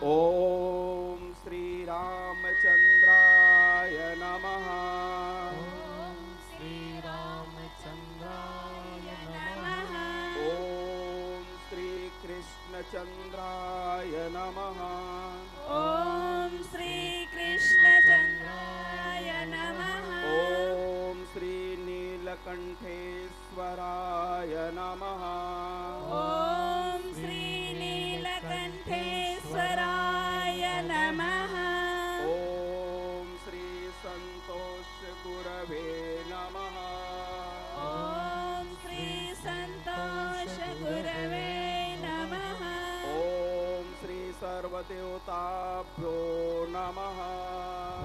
ओम श्री रामचंद्राय नमः। ओम श्री रामचंद्राय नमः। ओम श्री कृष्णचंद्राय नमः। ओम श्री कृष्णचंद्राय नमः। ओम श्री नीलकंठेश्वराय नमः। ओम श्री नीलकंठेश्वराय नमः। ओम श्री संतोष गुरवे नमः। ओम श्री संतोष गुरवे नमः। ओम श्री सर्वदेवताभ्यो नमः।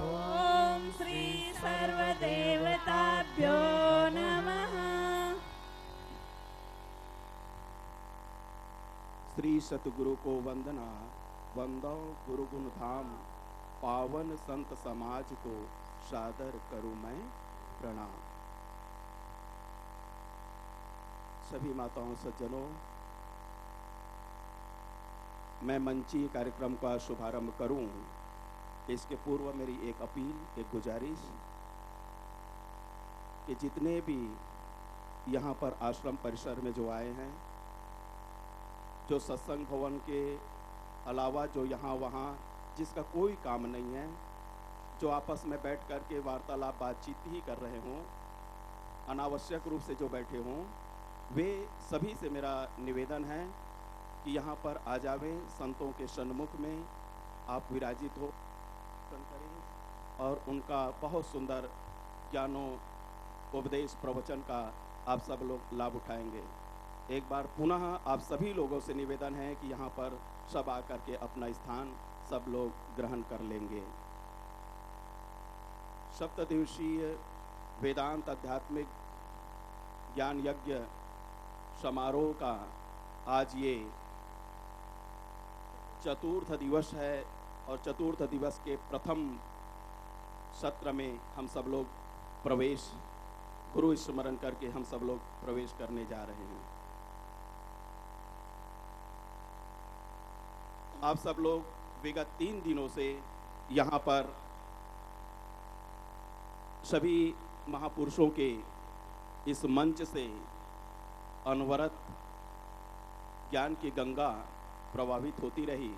ओम श्री सर्वदेवताभ्यो नमः। श्री सतगुरु को वंदना, वंदो गुरु गुण धाम, पावन संत समाज को सादर करूं मैं प्रणाम। सभी माताओं सज्जनों, मैं मंची कार्यक्रम का शुभारंभ करूं, इसके पूर्व मेरी एक अपील, एक गुजारिश कि जितने भी यहाँ पर आश्रम परिसर में जो आए हैं, जो सत्संग भवन के अलावा जो यहाँ वहाँ जिसका कोई काम नहीं है, जो आपस में बैठ कर के वार्तालाप बातचीत ही कर रहे हों, अनावश्यक रूप से जो बैठे हों, वे सभी से मेरा निवेदन है कि यहाँ पर आ जावें, संतों के सन्मुख में आप विराजित हो करें और उनका बहुत सुंदर ज्ञानों उपदेश प्रवचन का आप सब लोग लाभ उठाएंगे। एक बार पुनः आप सभी लोगों से निवेदन है कि यहाँ पर सब आकर के अपना स्थान सब लोग ग्रहण कर लेंगे। सप्तदिवसीय वेदांत आध्यात्मिक ज्ञान यज्ञ समारोह का आज ये चतुर्थ दिवस है और चतुर्थ दिवस के प्रथम सत्र में हम सब लोग प्रवेश गुरु स्मरण करके हम सब लोग प्रवेश करने जा रहे हैं। आप सब लोग विगत 3 दिनों से यहाँ पर सभी महापुरुषों के इस मंच से अनवरत ज्ञान की गंगा प्रवाहित होती रही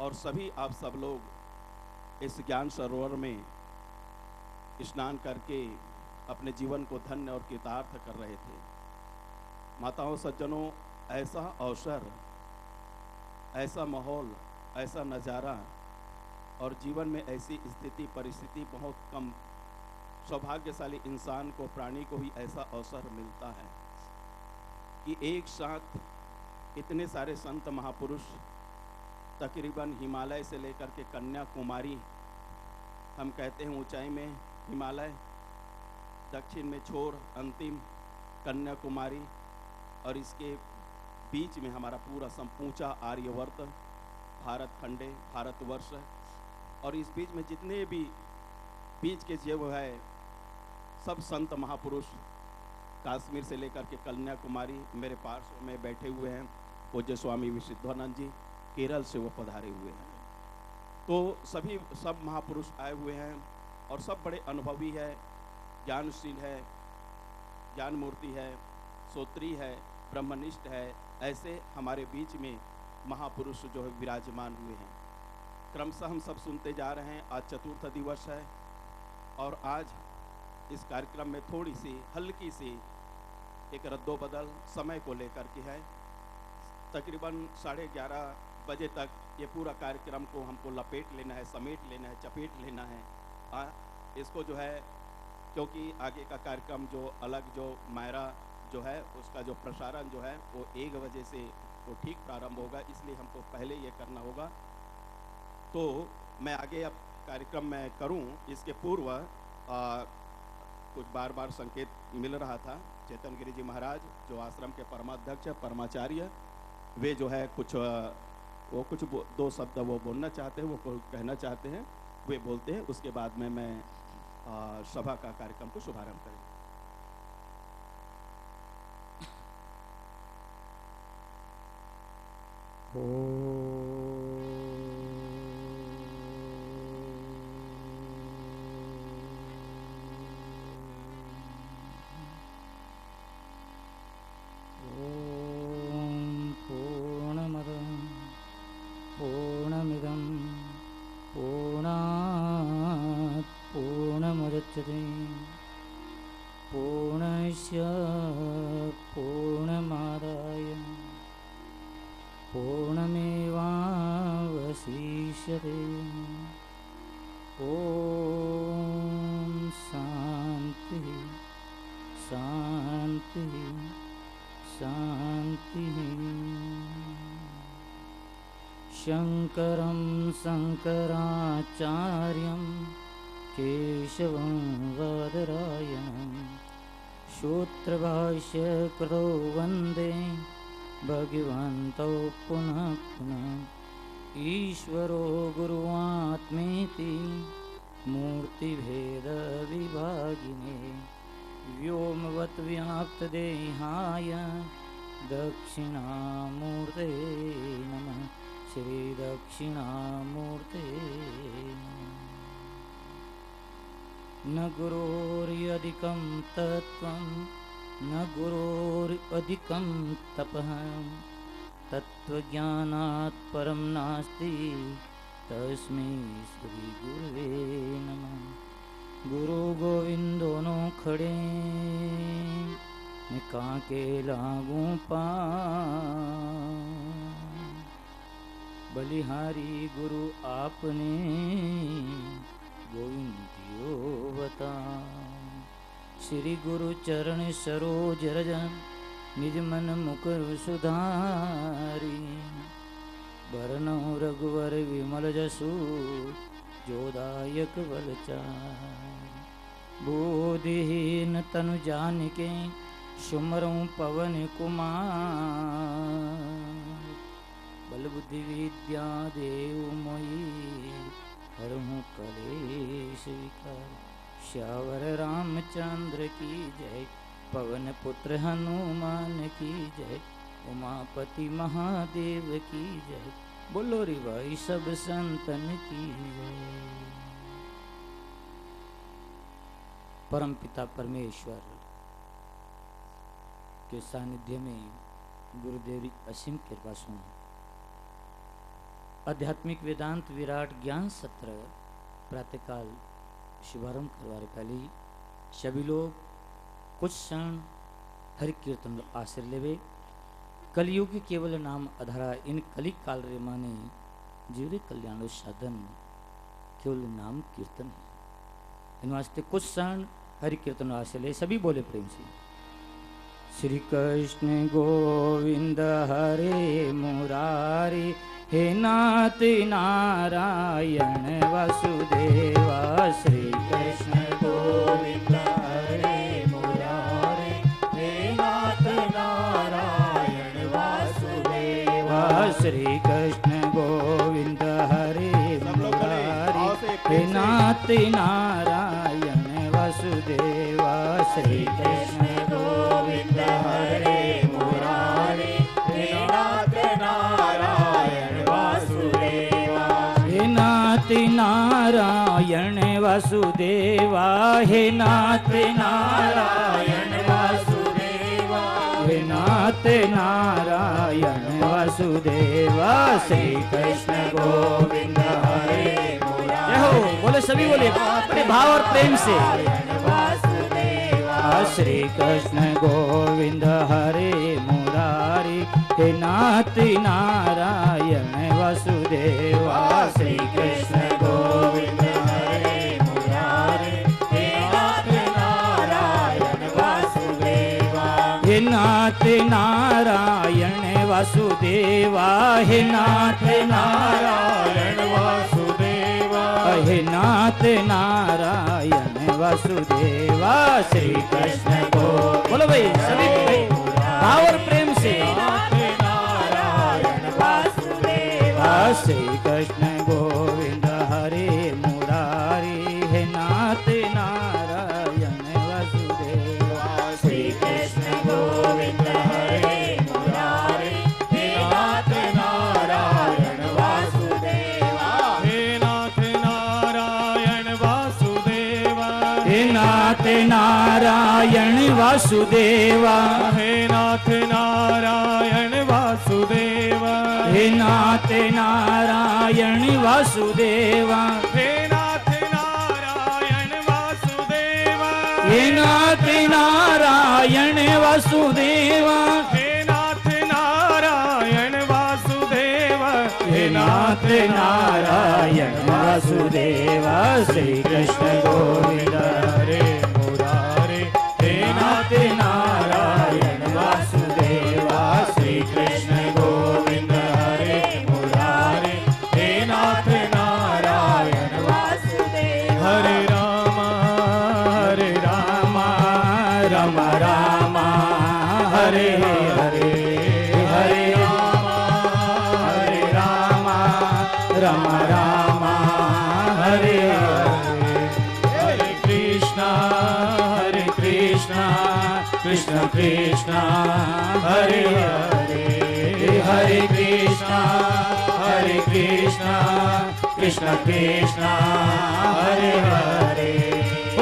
और सभी आप सब लोग इस ज्ञान सरोवर में स्नान करके अपने जीवन को धन्य और कृतार्थ कर रहे थे। माताओं सज्जनों, ऐसा अवसर, ऐसा माहौल, ऐसा नज़ारा और जीवन में ऐसी स्थिति परिस्थिति बहुत कम सौभाग्यशाली इंसान को, प्राणी को ही ऐसा अवसर मिलता है कि एक साथ इतने सारे संत महापुरुष तकरीबन हिमालय से लेकर के कन्याकुमारी, हम कहते हैं ऊंचाई में हिमालय, दक्षिण में छोर अंतिम कन्याकुमारी और इसके बीच में हमारा पूरा संपूर्ण आर्यवर्त, भारत खंडे, भारतवर्ष और इस बीच में जितने भी बीच के जो है सब संत महापुरुष कश्मीर से लेकर के कन्याकुमारी मेरे पार्श्व में बैठे हुए हैं। पूज्य स्वामी विशुद्धानंद जी केरल से वो पधारे हुए हैं। तो सभी सब महापुरुष आए हुए हैं और सब बड़े अनुभवी है, ज्ञानशील है, ज्ञान मूर्ति है, सोत्री है, ब्रह्मनिष्ठ है, ऐसे हमारे बीच में महापुरुष जो है विराजमान हुए हैं। क्रमशः हम सब सुनते जा रहे हैं। आज चतुर्थ दिवस है और आज इस कार्यक्रम में थोड़ी सी हल्की सी एक रद्दोबदल समय को लेकर के है। तकरीबन 11:30 बजे तक ये पूरा कार्यक्रम को हमको लपेट लेना है, समेट लेना है, चपेट लेना है। इसको जो है, क्योंकि आगे का कार्यक्रम जो अलग जो मायरा जो है उसका जो प्रसारण जो है वो 1 बजे से वो ठीक प्रारंभ होगा, इसलिए हमको पहले ये करना होगा। तो मैं आगे अब कार्यक्रम में करूं, इसके पूर्व कुछ बार बार संकेत मिल रहा था। चेतन गिरी जी महाराज जो आश्रम के परमाध्यक्ष परमाचार्य, वे जो है कुछ 2 शब्द वो बोलना चाहते हैं, वो कहना चाहते हैं, वे बोलते हैं। उसके बाद में मैं सभा का कार्यक्रम को शुभारंभ करेंगे। ओम पूर्णमेवावशिष्यते। ॐ शान्तिः शान्तिः शान्तिः। शङ्करं शङ्कराचार्यं केशवं बादरायणं सूत्रभाष्यकृतो वन्दे भगवन्तौ पुनः पुनः। ईश्वरो गुरुआत्मेति मूर्तिभेदविभागिने व्योमवत् व्याप्तदेहाय दक्षिणामूर्ते नमः। श्री दक्षिणामूर्ते न गुरोर्यधिकं तत्त्वं न गुरोरधिकं तपः तत्त्वज्ञानात् परं नास्ति तस्मै श्री गुरुवे नमः। गुरु गोविंदो नो खड़े मैं काके लागू पा बलिहारी गुरु आपने गोविंदियो बता। श्री गुरु चरण सरोज रज निज मन मुकुर सुधारी बरनौ रघुवर विमल जसु जोदायक बलचार। बोधिहीन तनु जानिके सुमरौ पवन कुमार बल बुद्धि विद्या देव मोहि हरहु कलेश विकार। श्यावर रामचंद्र की जय पवन पुत्र हनुमान की जय उमापति महादेव की जय बोलो रे भाई सब संतन की जय। परम पिता परमेश्वर के सानिध्य में गुरुदेव असीम कृपा से आध्यात्मिक वेदांत विराट ज्ञान सत्र प्रातःकाल शुभारंभ करवाने पहले सभी लोग कुछ क्षण हरि कीर्तन आश्रय लेवे। कलयुग केवल नाम अधारा इन कलिक काल रे माने जीवरे कल्याण साधन केवल नाम कीर्तन है। इन वास्ते कुछ क्षण हरि कीर्तन आश्रय ले सभी बोले प्रेम से। श्री कृष्ण गोविंद हरे मुरारी हे नाथ नारायण वासुदेवा। श्री कृष्ण गोविंद हरे मुरारी हे नाथ नारायण वासुदेवा। श्री कृष्ण गोविंद हरे मुरारी हे नाथ नारायण वासुदेवा। श्री कृष्ण गोविंद हरे मुरारी हे नाथ नारायण वासुदेवा। हे नाथ नारायण वासुदेवा। हे नाथ नारायण वासुदेवा। हे नाथ नारायण वासुदेवा। श्री कृष्ण गोविंद हरे मुरारी। जय हो बोले सभी बोले बड़े भाव और प्रेम से। श्री कृष्ण गोविंद हरे मुरारी हे नाथ नारायण वासुदेवा। श्री कृष्ण गोविंद हरे मुरारी हे नाथ नारायण वासुदेवा। हे नाथ नारायण वासुदेवा। हे नाथ नारायण वासुदेवा। हे नाथ नारायण वासुदेवा। श्री कृष्ण को बोलो भाई सभी भाव और प्रेम से। नारायण वासुदेवा। श्री कृष्ण गोविंद हरे मुरारी हे नाथ नारायण वासुदेवा। श्री कृष्ण गोविंद हरे मुरारी हे नाथ नारायण वासुदेवा। हे नाथ नारायण वासुदेवा। हे नाथ नारायण वासुदेवा। हे नाथ नारायण वासुदेवा। हे नाथ नारायण वासुदेवा। हे नाथ नारायण वासुदेवा। हे नाथ नारायण वासुदेवा। हे नाथ नारायण वासुदेवा। नाथ नारायण वासुदेव श्री कृष्ण गोविंद हरे मुरारे हे नाथ नारायण वासुदेव श्री कृष्ण गोविंद हरे मुरारे हे नाथ नारायण वासुदेव हरे राम राम राम हरे हरे हरे राम राम राम हरे हरे हरे कृष्णा कृष्ण कृष्ण हरे हरे हरे कृष्णा कृष्ण कृष्ण हरे हरे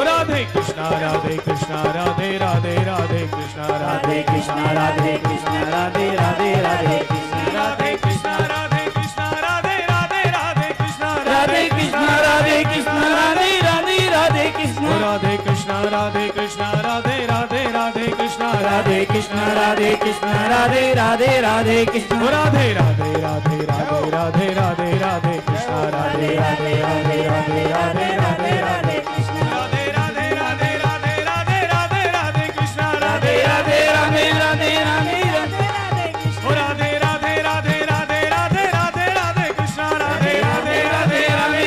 राधे कृष्णा राधे कृष्णा राधे राधे राधे कृष्णा राधे कृष्णा राधे कृष्णा राधे राधे राधे कृष्णा राधे कृष्णा राधे कृष्णा राधे राधे राधे कृष्णा राधे कृष्णा राधे कृष्णा राधे राधे राधे कृष्णा राधे कृष्णा राधे कृष्णा राधे राधे राधे कृष्णा राधे कृष्णा राधे कृष्णा राधे राधे राधे कृष्णा राधे राधे राधे राधे राधे राधे राधे कृष्णा राधे राधे राधे राधे राधे राधे राधे कृष्णा राधे राधे राधे राधे राधे राधे राधे कृष्णा राधे राधे राधे राधे राधे राधे राधे कृष्ण राधे राधे राधे राधे राधे राधे राधे कृष्णा राधे राधे राधे राधे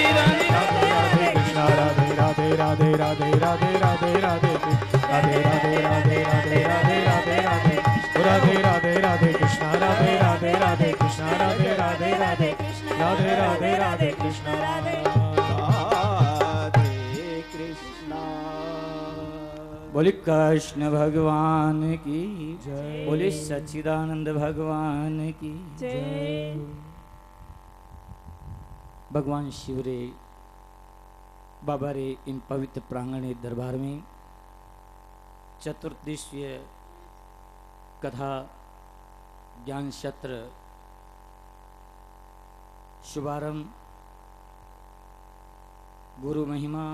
राधे राधे कृष्णा राधे राधे राधे राधे राधे राधे राधे राधे राधे राधे राधे राधे राधे राधे राधे राधे राधे कृष्णा राधे राधे राधे कृष्णा राधे राधे राधे राधे राधे राधे कृष्णा राधे कृष्णा। बोले कृष्ण भगवान की जय, बोले सच्चिदानंद भगवान की जय। भगवान शिव रे बाबा रे इन पवित्र प्रांगणे दरबार में चतुर्दिशीय कथा ज्ञान सत्र शुभारंभ गुरु महिमा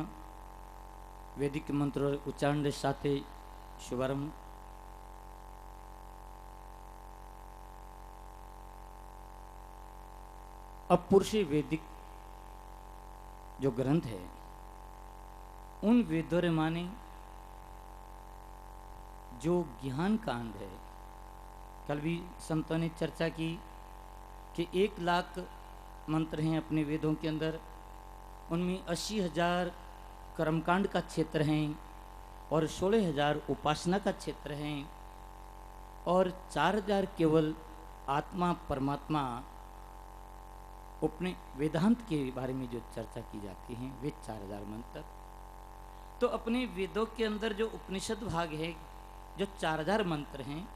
वैदिक मंत्र उच्चारण साथे शुभारंभ। अब पुरुषी वैदिक जो ग्रंथ है उन वेदों रे माने जो ज्ञान कांड है, कल भी संतों ने चर्चा की कि 1,00,000 मंत्र हैं अपने वेदों के अंदर, उनमें 80,000 कर्मकांड का क्षेत्र हैं और 16,000 उपासना का क्षेत्र हैं और 4,000 केवल आत्मा परमात्मा अपने वेदांत के बारे में जो चर्चा की जाती है वे 4,000 मंत्र। तो अपने वेदों के अंदर जो उपनिषद भाग है, जो 4,000 मंत्र हैं,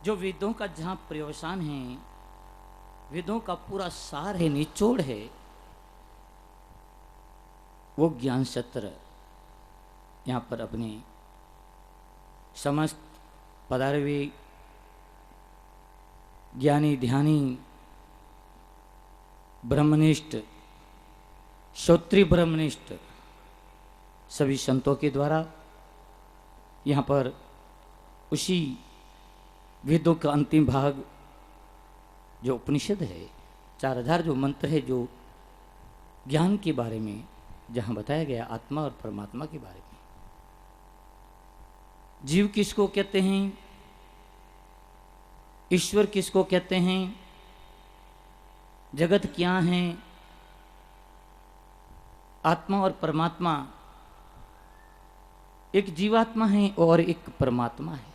जो वेदों का जहाँ पर्यवसान है, वेदों का पूरा सार है, निचोड़ है, वो ज्ञान सत्र यहाँ पर अपने समस्त पधारे ज्ञानी ध्यानी ब्रह्मनिष्ठ श्रोत्री ब्रह्मनिष्ठ सभी संतों के द्वारा यहाँ पर उसी वेदों का अंतिम भाग जो उपनिषद है, 4,000 जो मंत्र है, जो ज्ञान के बारे में जहाँ बताया गया आत्मा और परमात्मा के बारे में। जीव किसको कहते हैं, ईश्वर किसको कहते हैं, जगत क्या है, आत्मा और परमात्मा, एक जीवात्मा है और एक परमात्मा है।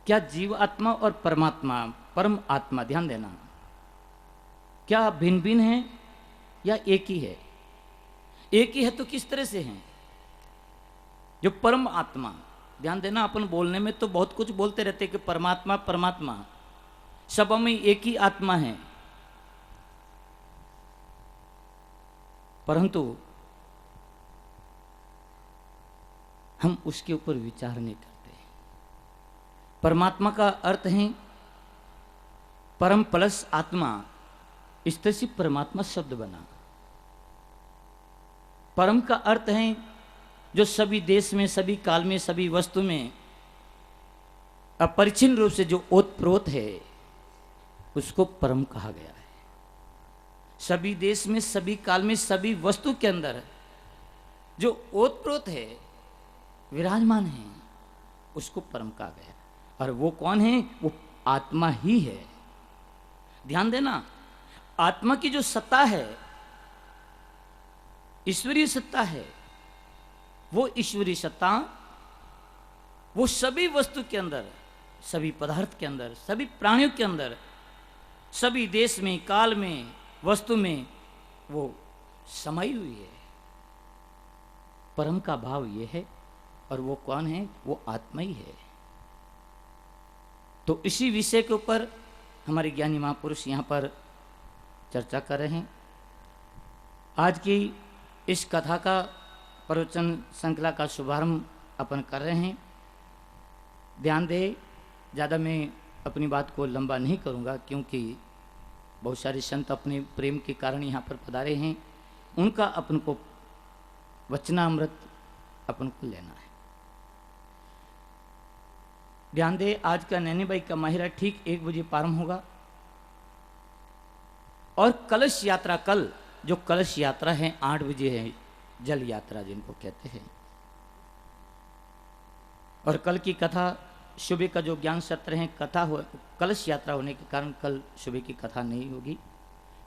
क्या जीवात्मा और परमात्मा, परम आत्मा, ध्यान देना, क्या भिन्न भिन्न है या एक ही है? एक ही है तो किस तरह से हैं? जो परम आत्मा, ध्यान देना, अपन बोलने में तो बहुत कुछ बोलते रहते कि परमात्मा परमात्मा, सब में एक ही आत्मा है, परंतु हम उसके ऊपर विचार नहीं करते। परमात्मा का अर्थ है परम प्लस आत्मा, इस तरह से परमात्मा शब्द बना। परम का अर्थ है जो सभी देश में, सभी काल में, सभी वस्तु में अपरिचिन्न रूप से जो ओतप्रोत है, उसको परम कहा गया है। सभी देश में, सभी काल में, सभी वस्तु के अंदर जो ओतप्रोत है, विराजमान है, उसको परम कहा गया। और वो कौन है? वो आत्मा ही है। ध्यान देना, आत्मा की जो सत्ता है, ईश्वरीय सत्ता है, वो ईश्वरीय सत्ता वो सभी वस्तु के अंदर, सभी पदार्थ के अंदर, सभी प्राणियों के अंदर, सभी देश में, काल में, वस्तु में वो समाई हुई है। परम का भाव ये है। और वो कौन है? वो आत्मा ही है। तो इसी विषय के ऊपर हमारे ज्ञानी महापुरुष यहाँ पर चर्चा कर रहे हैं। आज की इस कथा का प्रवचन श्रृंखला का शुभारंभ अपन कर रहे हैं। ध्यान दे, ज़्यादा मैं अपनी बात को लंबा नहीं करूँगा, क्योंकि बहुत सारे संत अपने प्रेम के कारण यहाँ पर पधारे हैं। उनका अपन को वचनामृत अपन को लेना है। ध्यान दे, आज का नैनी बाई का माहिरा ठीक 1 बजे प्रारंभ होगा। और कलश यात्रा कल, जो कलश यात्रा है 8 बजे है, जल यात्रा जिनको कहते हैं। और कल की कथा, सुबह का जो ज्ञान सत्र है, कथा हो, कलश यात्रा होने के कारण कल सुबह की कथा नहीं होगी।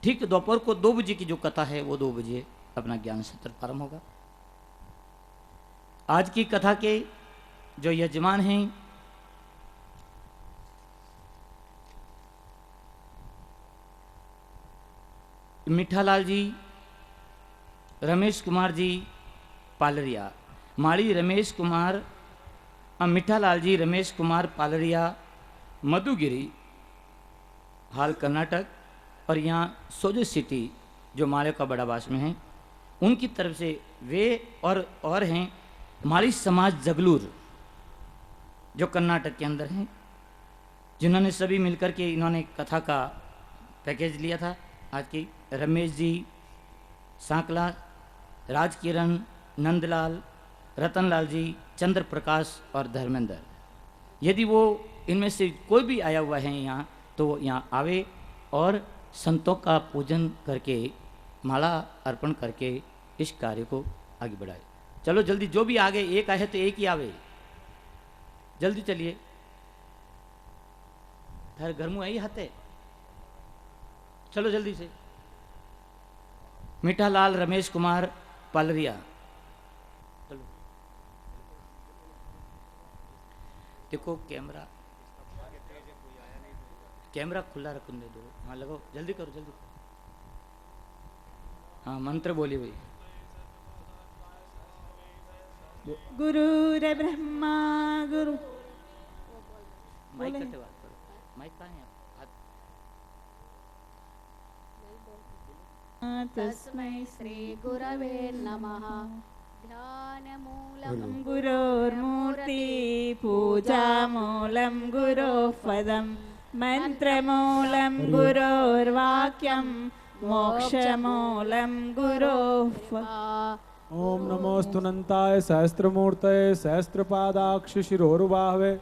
ठीक दोपहर को 2 बजे की जो कथा है, वो 2 बजे अपना ज्ञान सत्र प्रारंभ होगा। आज की कथा के जो यजमान हैं, मिठालाल जी, रमेश कुमार जी पालरिया, माड़ी रमेश कुमार, मिठालाल जी रमेश कुमार पालरिया, मधुगिरी, हाल कर्नाटक, और यहाँ सोजो सिटी जो माले का बड़ाबास में है, उनकी तरफ से वे और हैं माली समाज जगलूर जो कर्नाटक के अंदर हैं, जिन्होंने सभी मिलकर के इन्होंने कथा का पैकेज लिया था। आज की रमेश जी सांकला, राजकिरण, नंदलाल, रतनलाल जी, चंद्र प्रकाश और धर्मेंद्र। यदि वो इनमें से कोई भी आया हुआ है यहाँ, तो वो यहाँ आवे और संतों का पूजन करके, माला अर्पण करके इस कार्य को आगे बढ़ाए। चलो जल्दी, जो भी आगे एक आए तो एक ही आवे, जल्दी चलिए। थारे घर में आई हाथे, चलो जल्दी से। मीठालाल रमेश कुमार पालरिया, चलो। देखो कैमरा खुला रखने दे दो। हाँ लगाओ, जल्दी करो, जल्दी। हाँ मंत्र बोली भाई। गुरुर ब्रह्मा गुरु। माइक कटे बात करो, माइक कहाँ है? तस्मै श्री गुरवे नमः। ध्यानमूलं गुरोर्मूर्ति पूजामूलं गुरोः पदं मन्त्रमूलं गुरोर्वाक्यं मोक्षमूलं गुरोः। ओम नमोस्तुनंताय सहस्त्रमूर्तये सहस्त्रपादाक्ष शिरोरुबाहवे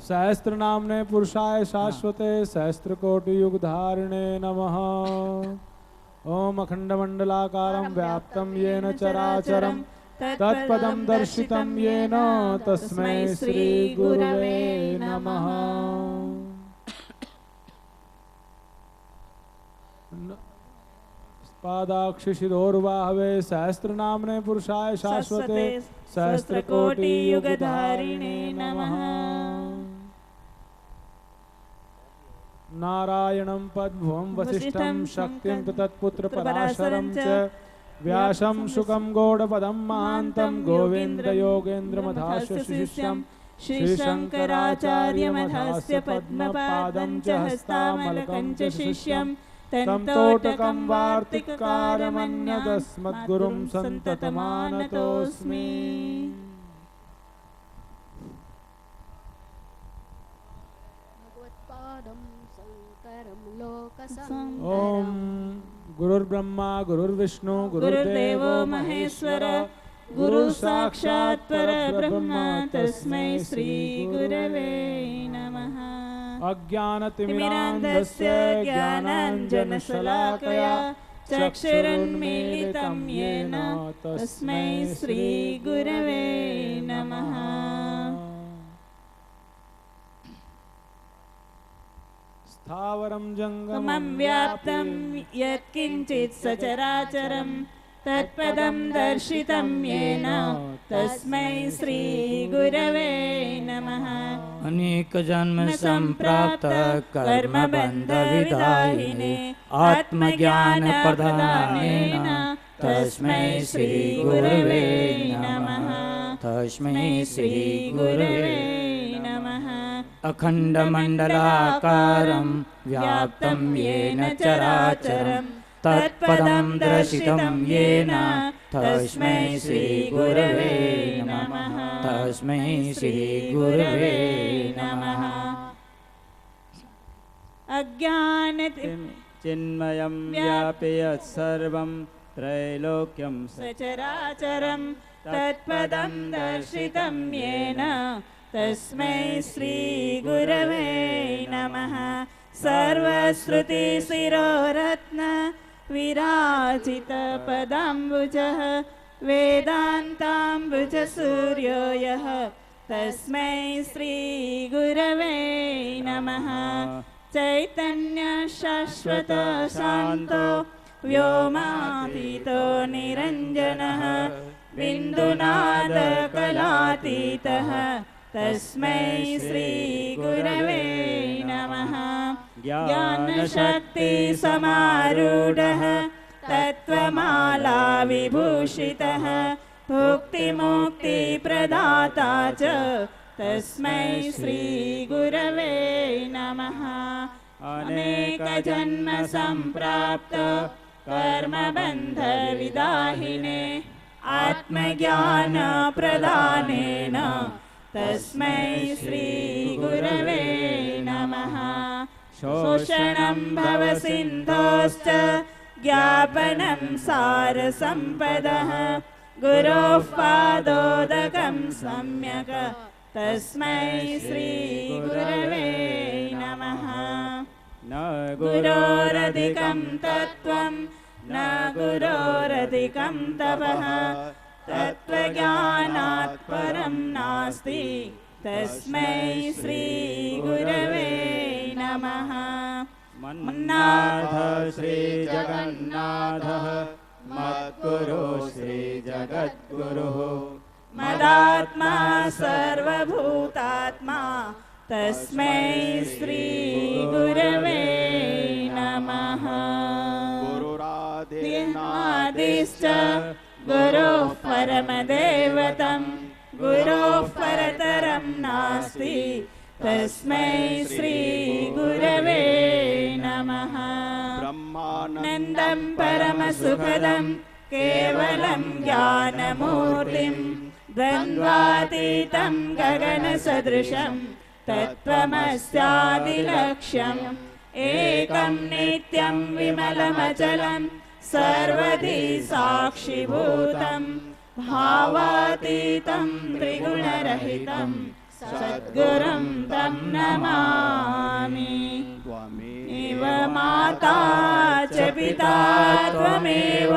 सहस्त्रनाम्ने पुरुषाय शाश्वते सहस्त्रकोटियुगधारिणे नमः। ओम अखंडमंडलाकारं व्याप्तं येन चराचरं तत्पदं दर्शितं येन तस्मै श्री गुरवे नमः। पादाक्ष शिरोर्वाहवे सहस्त्रनाम्ने पुरुषाय शाश्वते सहस्त्रकोटियुगधारिणे नमः। नारायणं पद्भुवं वसिष्ठं शक्तिं तत्पुत्र पराशरं च व्यासं शुकं गौडपदं महान्तं गोविन्द योगेन्द्रमथास्य शिष्यं श्रीशङ्कराचार्यमथास्य पद्मपादं च हस्तामलकं च शिष्यं तन्तोटकं वार्तिककारमन्यदस्मद्गुरुं सन्ततमानतोऽस्मि। भगवत्पादं शङ्करं लोकसं। ओम गुरुर्ब्रह्मा गुरुर्विष्णु गुरुर्देवो महेश्वर गुरु साक्षात् परब्रह्म तस्मै श्री गुरवे नमः। अज्ञानतिमिरान्धस्य ज्ञानाञ्जनशलाकया चक्षुरुन्मीलितं येन तस्मै श्रीगुरवे नमः। स्थावरं जङ्गमं समं व्याप्तं यत्किञ्चित् सचराचरं तत्पदं दर्शितं येन तस्मै श्रीगुरवे नमः। अनेक जन्म संप्राप्त कर्म बंध विदाहिने आत्मज्ञान प्रदानेन तस्मै श्री गुरवे नमः। तस्मै श्री गुरवे नमः। अखंड मंडलाकारं व्याप्तं येन चराचरं तत्पदं दर्शितं येन तस्मै श्री गुरवे नमः। तस्मै श्री गुरवे नमः। चिन्मयं व्यापयत् सर्वं त्रैलोक्यं सचराचरं तत्पदं दर्शितं येन तस्मै श्रीगुरवे नमः। सर्वश्रुतिशिरोरत्न विराजितपदाम्बुजः वेदान्ताम्बुजसूर्यो यः तस्मै श्रीगुरवे नमः। चैतन्य शाश्वत शान्तो व्योमातीतो निरञ्जनः बिन्दुनादकलातीतः तस्मै श्रीगुरवे नमः। ज्ञानशक्तिसमारूढः तत्त्वमाला विभूषितः भुक्तिमुक्तिप्रदाता च तस्मै श्रीगुरवे नमः। अनेकजन्म सम्प्राप्त कर्मबन्धविदाहिने आत्मज्ञानप्रदानेन तस्मै श्रीगुरवे नमः। शोषणं भवसिन्धोश्च ज्ञापनं सारसम्पदः गुरोः पादोदकं सम्यक् तस्मै श्रीगुरवे नमः। न गुरोरधिकं तत्त्वं न गुरोरधिकं तपः तत्त्वज्ञानात् परं नास्ति तस्मै श्रीगुरवे नमः। मन्नाथ श्रीजगन्नाथः मद्गुरो श्रीजगद्गुरुः मदात्मा सर्वभूतात्मा तस्मै श्रीगुरवे नमः। गुरुराधेनादिश्च गुरोः परमदैवतं गुरोः परतरं नास्ति तस्मै श्रीगुरवे नमः। ब्रह्मानन्दं परमसुखदं केवलं ज्ञानमूर्तिं द्वन्द्वातीतं गगनसदृशं तत्त्वमस्यादिलक्ष्यम् एकं नित्यं विमलमचलं सर्वधी साक्षिभूतं भावातीतं त्रिगुणरहितं सद्गुरुं तं नमामि। त्वमेव माता च पिता त्वमेव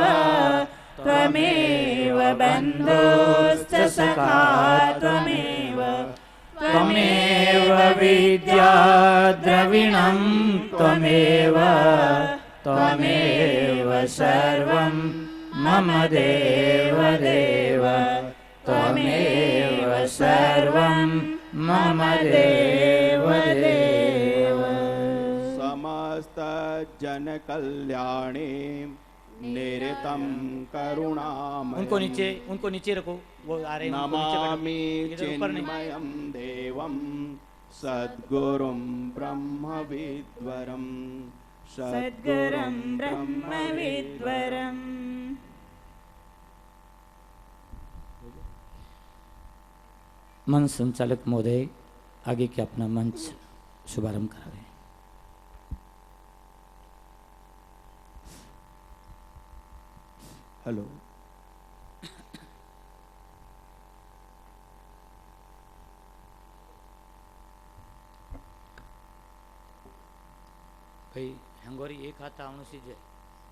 त्वमेव बन्धुश्च सखा त्वमेव त्वमेव विद्या द्रविणं त्वमेव त्वमेव सर्वं मम देव देव त्वमेव सर्वं मम देव देव। समस्त जन कल्याणे निरतं करुणामयम्। उनको नीचे रखो, वो आ रहे हैं। नमामि चिन्मयं देवं सद्गुरुं ब्रह्मविद्वरं सद्गुरुं ब्रह्मविद्वरम्। मंच संचालक महोदय आगे के अपना मंच शुभारंभ करावे। हेलो भाई हंगोरी एक हाथ आवणो सीजे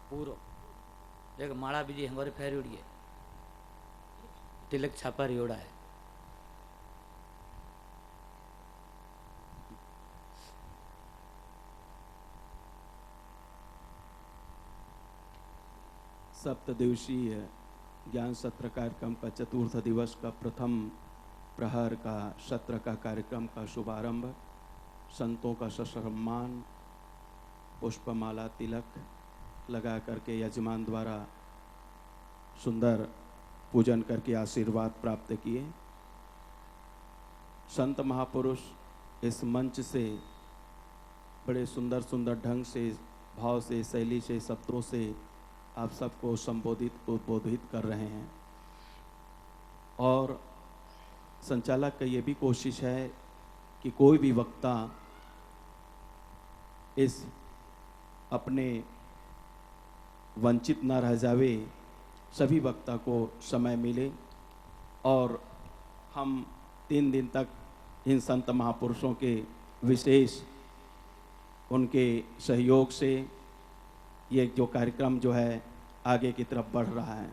पूरो एक माड़ा बीजी हमारे फेरी है तिलक छापा रियोड़ा है। सप्तदिवसीय ज्ञान सत्र कार्यक्रम का चतुर्थ दिवस का प्रथम प्रहर का सत्र का कार्यक्रम का शुभारंभ संतों का ससम्मान पुष्पमाला तिलक लगा करके यजमान द्वारा सुंदर पूजन करके आशीर्वाद प्राप्त किए। संत महापुरुष इस मंच से बड़े सुंदर सुंदर ढंग से भाव से शैली से शब्दों से आप सबको संबोधित उद्बोधित कर रहे हैं और संचालक का ये भी कोशिश है कि कोई भी वक्ता इस अपने वंचित ना रह जावे, सभी वक्ता को समय मिले और हम 3 दिन तक इन संत महापुरुषों के विशेष उनके सहयोग से ये जो कार्यक्रम जो है आगे की तरफ बढ़ रहा है।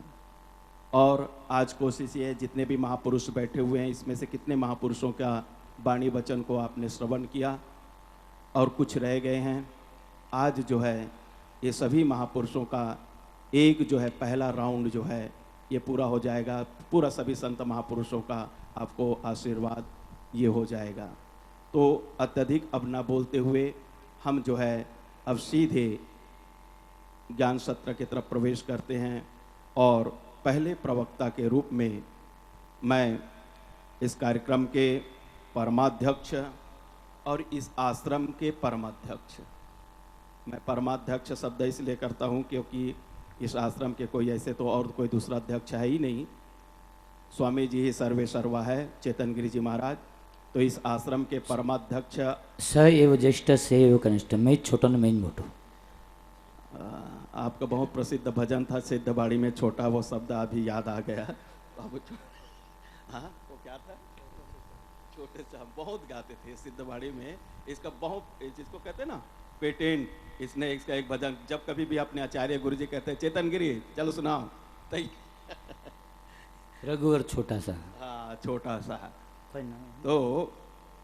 और आज कोशिश ये है जितने भी महापुरुष बैठे हुए हैं इसमें से कितने महापुरुषों का वाणी वचन को आपने श्रवण किया और कुछ रह गए हैं। आज जो है ये सभी महापुरुषों का एक जो है पहला राउंड जो है ये पूरा हो जाएगा। पूरा सभी संत महापुरुषों का आपको आशीर्वाद ये हो जाएगा। तो अत्यधिक अब ना बोलते हुए हम जो है अब सीधे ज्ञान सत्र की तरफ प्रवेश करते हैं और पहले प्रवक्ता के रूप में मैं इस कार्यक्रम के परमाध्यक्ष और इस आश्रम के परमाध्यक्ष, मैं परमाध्यक्ष शब्द इसलिए करता हूँ क्योंकि इस आश्रम के कोई ऐसे तो और कोई दूसरा अध्यक्ष है ही नहीं, स्वामी जी ही सर्वे सर्वा है, चेतन गिरि जी महाराज। तो इस आश्रम के परमाध्यक्ष स एव ज्येष्ठ से एव कनिष्ठ, मैं छोटा न मैं मोटो। आपका बहुत प्रसिद्ध भजन था सिद्धबाड़ी में छोटा, वो शब्द अभी याद आ गया। हाँ वो क्या था, छोटे से हम बहुत गाते थे सिद्धबाड़ी में। इसका बहुत जिसको कहते हैं ना पेटेंट, इसने इसका एक भजन जब कभी भी अपने आचार्य गुरु जी कहते हैं चेतन गिरि चलो सुनाओ तई रघुवर छोटा सा, हाँ छोटा सा। तो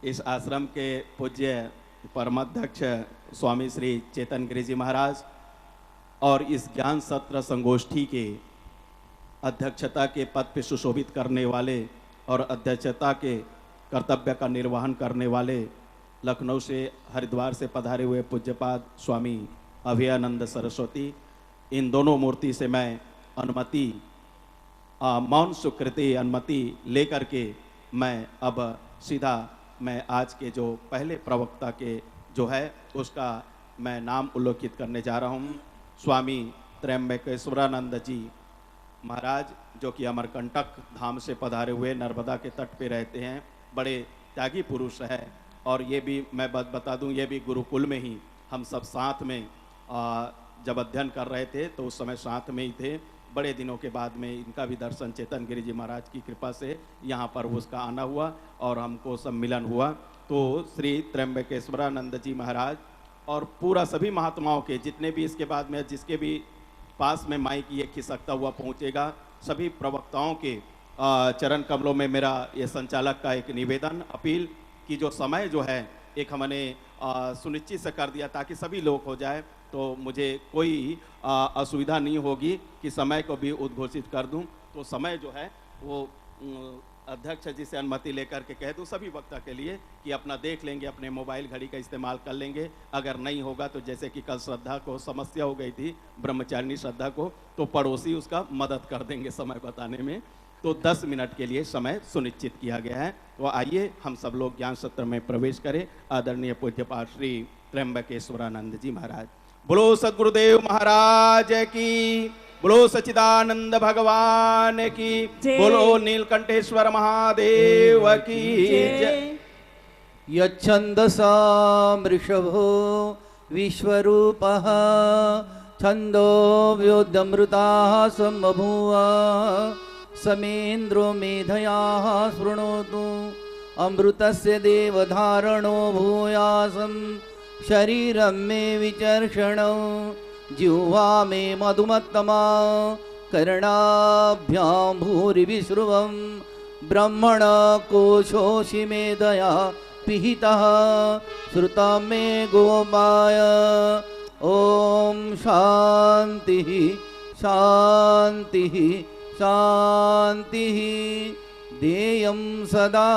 इस आश्रम के पूज्य परमाध्यक्ष स्वामी श्री चेतन गिरि जी महाराज और इस ज्ञान सत्र संगोष्ठी के अध्यक्षता के पद पर सुशोभित करने वाले और अध्यक्षता के कर्तव्य का निर्वहन करने वाले लखनऊ से हरिद्वार से पधारे हुए पूज्यपाद स्वामी अभयानंद सरस्वती, इन दोनों मूर्ति से मैं अनुमति मौन स्वीकृति अनुमति लेकर के मैं अब सीधा मैं आज के जो पहले प्रवक्ता के जो है उसका मैं नाम उल्लेखित करने जा रहा हूँ। स्वामी त्र्यंबकेश्वरानंद जी महाराज जो कि अमरकंटक धाम से पधारे हुए नर्मदा के तट पे रहते हैं, बड़े त्यागी पुरुष है। और ये भी मैं बता दूं, ये भी गुरुकुल में ही हम सब साथ में जब अध्ययन कर रहे थे तो उस समय साथ में ही थे। बड़े दिनों के बाद में इनका भी दर्शन चेतन गिरि जी महाराज की कृपा से यहाँ पर उसका आना हुआ और हमको सम्मिलन हुआ। तो श्री त्र्यंबकेश्वरानंद जी महाराज और पूरा सभी महात्माओं के जितने भी इसके बाद में जिसके भी पास में माइक ये खिसकता हुआ पहुँचेगा, सभी प्रवक्ताओं के चरण कमलों में मेरा ये संचालक का एक निवेदन अपील कि जो समय जो है एक हमने सुनिश्चित से कर दिया ताकि सभी लोग हो जाए, तो मुझे कोई असुविधा नहीं होगी कि समय को भी उद्घोषित कर दूं। तो समय जो है वो अध्यक्ष जी से अनुमति लेकर के कह दूं सभी वक्ता के लिए कि अपना देख लेंगे, अपने मोबाइल घड़ी का इस्तेमाल कर लेंगे। अगर नहीं होगा तो जैसे कि कल श्रद्धा को समस्या हो गई थी, ब्रह्मचारिणी श्रद्धा को, तो पड़ोसी उसका मदद कर देंगे समय बताने में। तो 10 मिनट के लिए समय सुनिश्चित किया गया है। तो आइए हम सब लोग ज्ञान सत्र में प्रवेश करें। आदरणीय पूज्यपाद श्री त्र्यंबकेश्वरानंद जी महाराज। बोलो सद्गुरुदेव महाराज की, बोलो सच्चिदानंद भगवान की, बोलो नीलकंठेश्वर महादेव की जय। यच्छन्दसा वृषभो विश्वरूपः छन्दो व्योदमृताः सम्बभूव समेन्द्रो मेधयाः शृणोतु अमृतस्य देवधारणो भूयासं शरीरं मे विचर्षणौ जिह्वा मे मधुमत्तमा कर्णाभ्यां भूरिविश्रुवं ब्रह्मण कोशोषि मेधया पिहितः श्रुतं मे गोपाय। ॐ शान्तिः शान्तिः शान्तिः। देयं सदा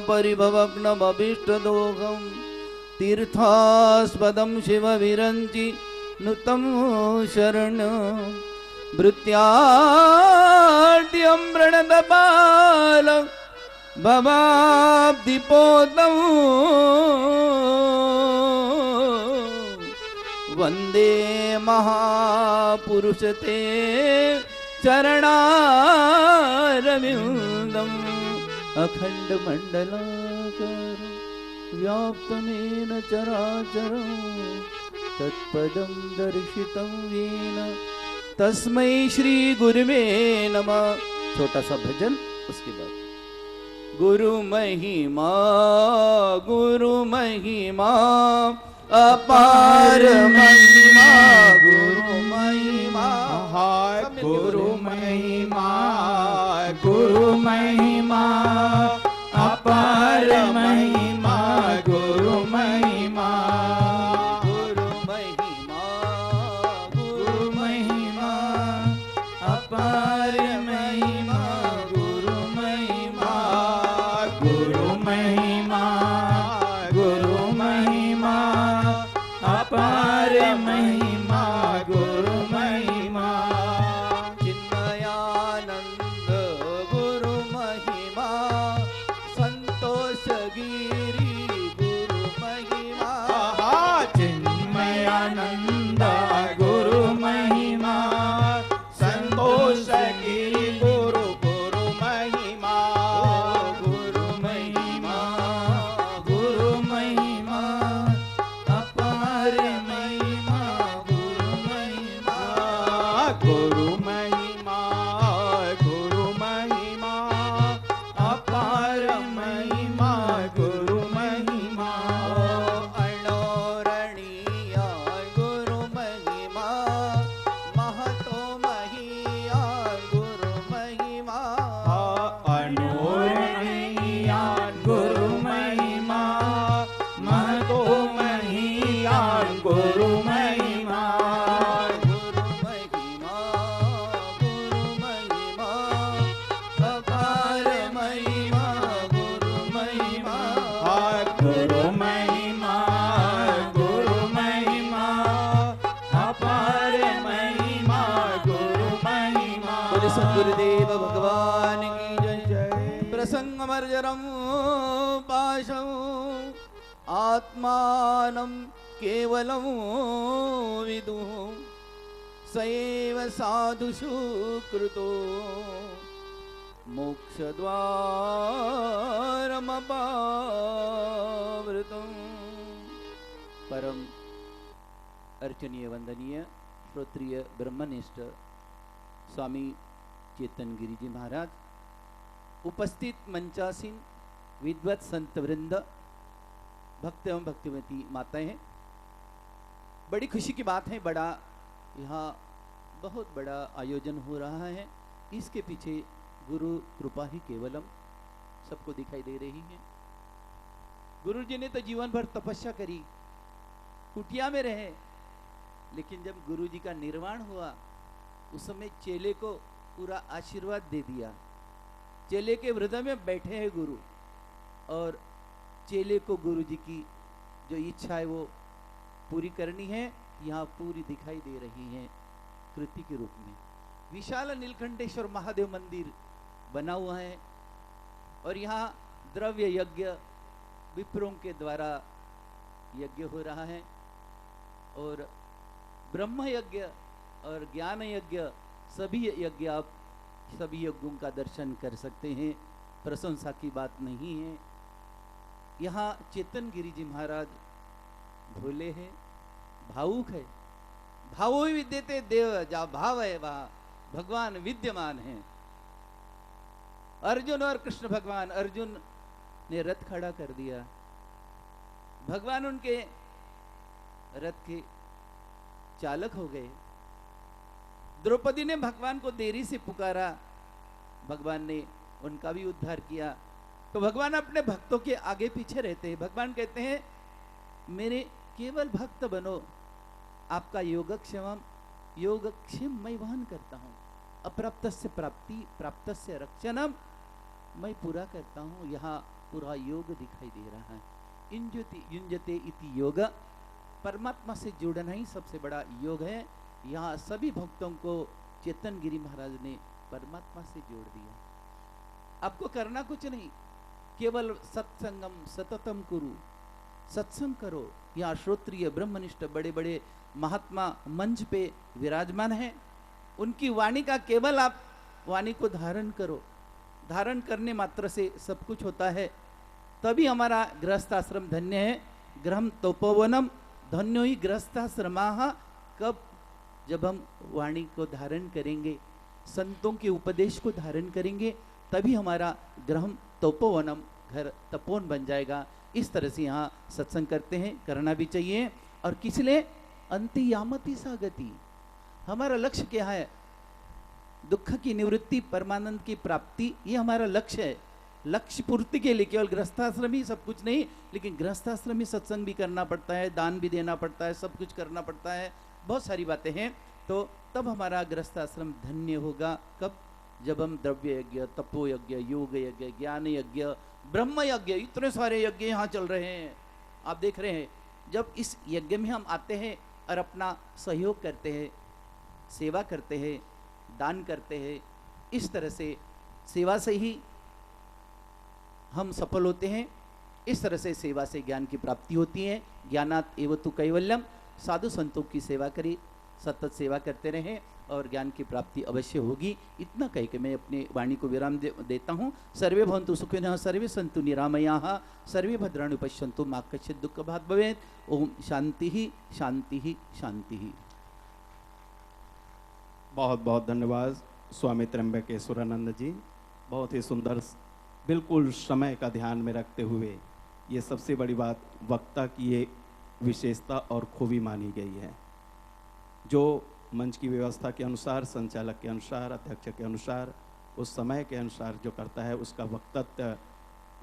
परिभवग्नमभीष्टदोषं तीर्थास्पदं शिवविरञ्चि नुतं शरणं भृत्याद्यं प्रणतपालं भवाब्धिपोतं वन्दे महापुरुषते चरणारविन्दम् अखण्डमण्डलाकारं व्याप्तमेन चराचरं तत्पदं दर्शितं येन तस्मै श्री गुरुवे नमः। छोटा सा भजन, उसके बाद गुरु महिमा अपार महिमा गुरु महिमा गुरु महिमा अपार महिमा गुरु महिमा अपार महिमा गुरु महिमा अपार महिमा गुरु महिमा चिन्मयानंद गुरु महिमा संतोष गिरी गुरु महिमा चिन्मयानंद गुरु महिमा संतोष गिरी गुरु महिमा गुरु महिमा अपार महिमा गुरु महिमा गुरु महिमा अपार महिमा गुरु महिमा अणोरणीय गुरु महिमा महतो महिया गुरु महिमा अनोरणीय गुरु महिमा महतो महिया गुरु महिमा गुरु महिमा अपार महिमा गुरु महिमा गुरु महिमा अपार महिमा गुरु महिमा बोले सद्गुरुदेव भगवान की जय। प्रसंगमर्जरं पाशं आत्मानं केवलं विदुः स एव साधुषु कृतो मोक्षद्वारमपावृतम्। परम अर्चनीय वंदनीय श्रोत्रिय ब्रह्मनिष्ठ स्वामी चेतन गिरी जी महाराज, उपस्थित मंचासीन विद्वत संत वृंद, भक्त एवं भक्तिवती माताएं हैं, बड़ी खुशी की बात है। बड़ा यहाँ बहुत बड़ा आयोजन हो रहा है। इसके पीछे गुरु कृपा ही केवलम सबको दिखाई दे रही है। गुरु जी ने तो जीवन भर तपस्या करी, कुटिया में रहे, लेकिन जब गुरु जी का निर्वाण हुआ उस समय चेले को पूरा आशीर्वाद दे दिया। चेले के हृदय में बैठे हैं गुरु, और चेले को गुरु जी की जो इच्छा है वो पूरी करनी है। यहाँ पूरी दिखाई दे रही है कृति के रूप में। विशाल नीलकंठेश्वर महादेव मंदिर बना हुआ है, और यहाँ द्रव्य यज्ञ विप्रों के द्वारा यज्ञ हो रहा है, और ब्रह्म यज्ञ और ज्ञान यज्ञ सभी यज्ञ आप सभी यज्ञों का दर्शन कर सकते हैं। प्रशंसा की बात नहीं है। यहाँ चेतन गिरी जी महाराज भोले हैं, भावुक है। भावो ही विद्यते देव, जहाँ भाव है वहाँ भगवान विद्यमान है। अर्जुन और कृष्ण भगवान, अर्जुन ने रथ खड़ा कर दिया, भगवान उनके रथ के चालक हो गए। द्रौपदी ने भगवान को देरी से पुकारा, भगवान ने उनका भी उद्धार किया। तो भगवान अपने भक्तों के आगे पीछे रहते हैं। भगवान कहते हैं मेरे केवल भक्त बनो, आपका योगक्षेम मैं वहन करता हूँ, अप्राप्तस्य प्राप्ति प्राप्तस्य रक्षणम मैं पूरा करता हूँ। यहाँ पूरा योग दिखाई दे रहा है। युञ्जते इति योग, परमात्मा से जुड़ना ही सबसे बड़ा योग है। यहाँ सभी भक्तों को चेतन गिरी महाराज ने परमात्मा से जोड़ दिया। आपको करना कुछ नहीं, केवल सत्संगम सततम कुरु, सत्संग करो। यहाँ श्रोत्रिय ब्रह्मनिष्ठ बड़े बड़े महात्मा मंच पे विराजमान हैं, उनकी वाणी का केवल आप वाणी को धारण करो। धारण करने मात्र से सब कुछ होता है। तभी हमारा गृहस्थाश्रम धन्य है। गृहम तपोवनम धन्यो ही गृहस्थाश्रमाः। कब? जब हम वाणी को धारण करेंगे, संतों के उपदेश को धारण करेंगे, तभी हमारा गृहम तपोवनम घर तपोवन बन जाएगा। इस तरह से यहाँ सत्संग करते हैं, करना भी चाहिए। और किस लिए? अंतियामति सागति। हमारा लक्ष्य क्या है? दुख की निवृत्ति, परमानंद की प्राप्ति, ये हमारा लक्ष्य है। लक्ष्य पूर्ति के लिए केवल गृहस्थाश्रम ही सब कुछ नहीं, लेकिन गृहस्थाश्रम में सत्संग भी करना पड़ता है, दान भी देना पड़ता है, सब कुछ करना पड़ता है, बहुत सारी बातें हैं। तो तब हमारा गृहस्थाश्रम धन्य होगा। कब? जब हम द्रव्य यज्ञ, तपो यज्ञ, योग यज्ञ, ज्ञान यज्ञ, ब्रह्म यज्ञ, इतने सारे यज्ञ यहाँ चल रहे हैं, आप देख रहे हैं। जब इस यज्ञ में हम आते हैं और अपना सहयोग करते हैं, सेवा करते हैं, दान करते हैं, इस तरह से सेवा से ही हम सफल होते हैं। इस तरह से सेवा से ज्ञान की प्राप्ति होती है। ज्ञानात एव तु कैवल्यम। साधु संतों की सेवा करें, सतत सेवा करते रहें और ज्ञान की प्राप्ति अवश्य होगी। इतना कह के मैं अपने वाणी को विराम देता हूँ। सर्वे भवन्तु सुखिनः, सर्वे सन्तु निरामयाः, सर्वे भद्राणि पश्यन्तु मा कश्चित् दुःखभाग् भवेत्। ओम शांति ही शांति ही शांति ही। बहुत बहुत धन्यवाद स्वामी त्र्यंबकेश्वरानंद जी। बहुत ही सुंदर, बिल्कुल समय का ध्यान में रखते हुए, ये सबसे बड़ी बात वक्ता की ये विशेषता और खूबी मानी गई है। जो मंच की व्यवस्था के अनुसार, संचालक के अनुसार, अध्यक्ष के अनुसार, उस समय के अनुसार जो करता है, उसका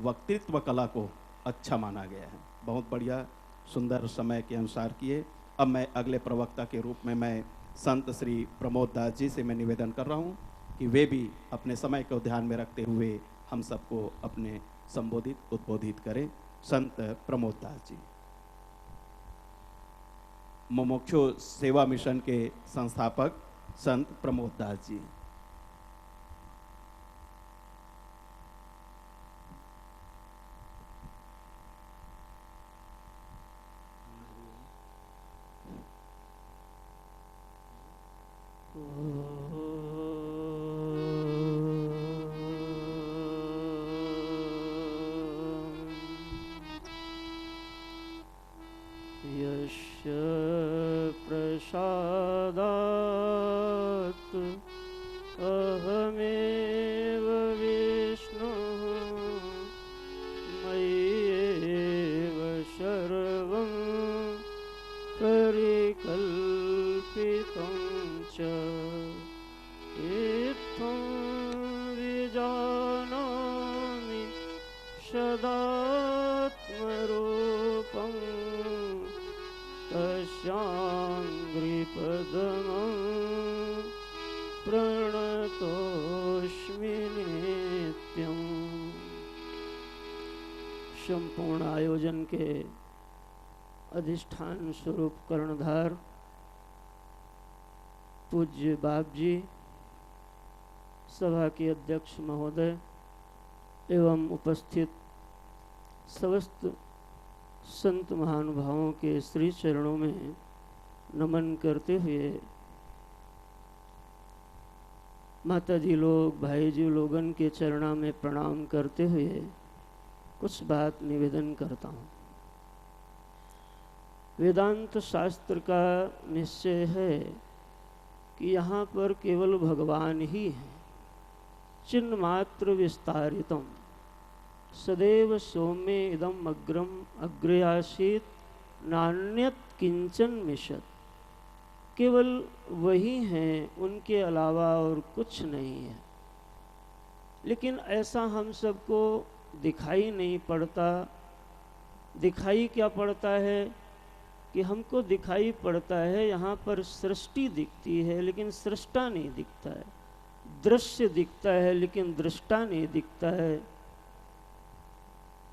वक्तृत्व कला को अच्छा माना गया है। बहुत बढ़िया, सुंदर समय के अनुसार किए। अब मैं अगले प्रवक्ता के रूप में मैं संत श्री प्रमोद दास जी से मैं निवेदन कर रहा हूँ कि वे भी अपने समय को ध्यान में रखते हुए हम सबको अपने संबोधित उद्बोधित करें। संत प्रमोद दास जी, मुमुक्षु सेवा मिशन के संस्थापक संत प्रमोद दास जी। प्रसादात् अहमेव विष्णुः मय्येव सर्वं परिकल्पितं च इत्थं विजानामि सदात्मरूपम् तस्याङ्घ्रिपदमं प्रणतोऽस्मि नित्यम्। संपूर्ण आयोजन के अधिष्ठान स्वरूप कर्णधार पूज्य बाप जी, सभा के अध्यक्ष महोदय एवं उपस्थित समस्त संत महानुभावों के श्री चरणों में नमन करते हुए, माता जी लोग, भाई जी लोगन के चरणों में प्रणाम करते हुए कुछ बात निवेदन करता हूँ। वेदांत शास्त्र का निश्चय है कि यहाँ पर केवल भगवान ही है। चिन्ह मात्र विस्तारितम सदैव सौम्य इदम अग्रम अग्रे आसीत नान्यत किंचन मिशत। केवल वही हैं, उनके अलावा और कुछ नहीं है। लेकिन ऐसा हम सबको दिखाई नहीं पड़ता। दिखाई क्या पड़ता है कि हमको दिखाई पड़ता है यहाँ पर सृष्टि दिखती है लेकिन सृष्टा नहीं दिखता है, दृश्य दिखता है लेकिन दृष्टा नहीं दिखता है।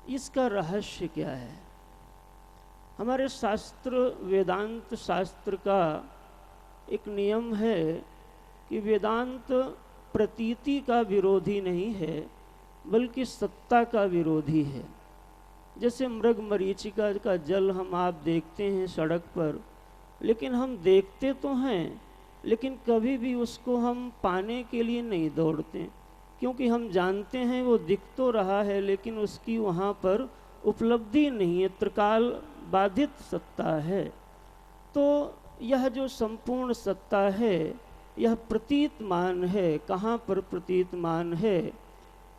इसका रहस्य क्या है? हमारे शास्त्र, वेदांत शास्त्र का एक नियम है कि वेदांत प्रतीति का विरोधी नहीं है बल्कि सत्ता का विरोधी है। जैसे मृग मरीचिका का जल हम आप देखते हैं सड़क पर, लेकिन हम देखते तो हैं लेकिन कभी भी उसको हम पाने के लिए नहीं दौड़ते, क्योंकि हम जानते हैं वो दिख तो रहा है लेकिन उसकी वहाँ पर उपलब्धि नहीं है, त्रिकाल बाधित सत्ता है। तो यह जो संपूर्ण सत्ता है यह प्रतीतमान है। कहाँ पर प्रतीतमान है?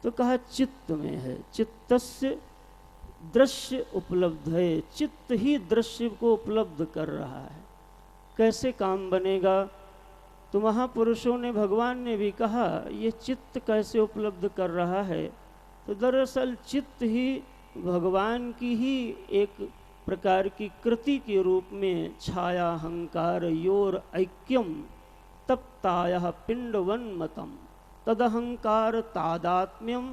तो कहा चित्त में है। चित्तस्य दृश्य उपलब्ध है, चित्त ही दृश्य को उपलब्ध कर रहा है। कैसे काम बनेगा? तो महापुरुषों ने, भगवान ने भी कहा ये चित्त कैसे उपलब्ध कर रहा है? तो दरअसल चित्त ही भगवान की ही एक प्रकार की कृति के रूप में छाया अहंकार योर ऐक्यम तप्तायः पिंडवन्मतम तदहंकार तादात्म्यम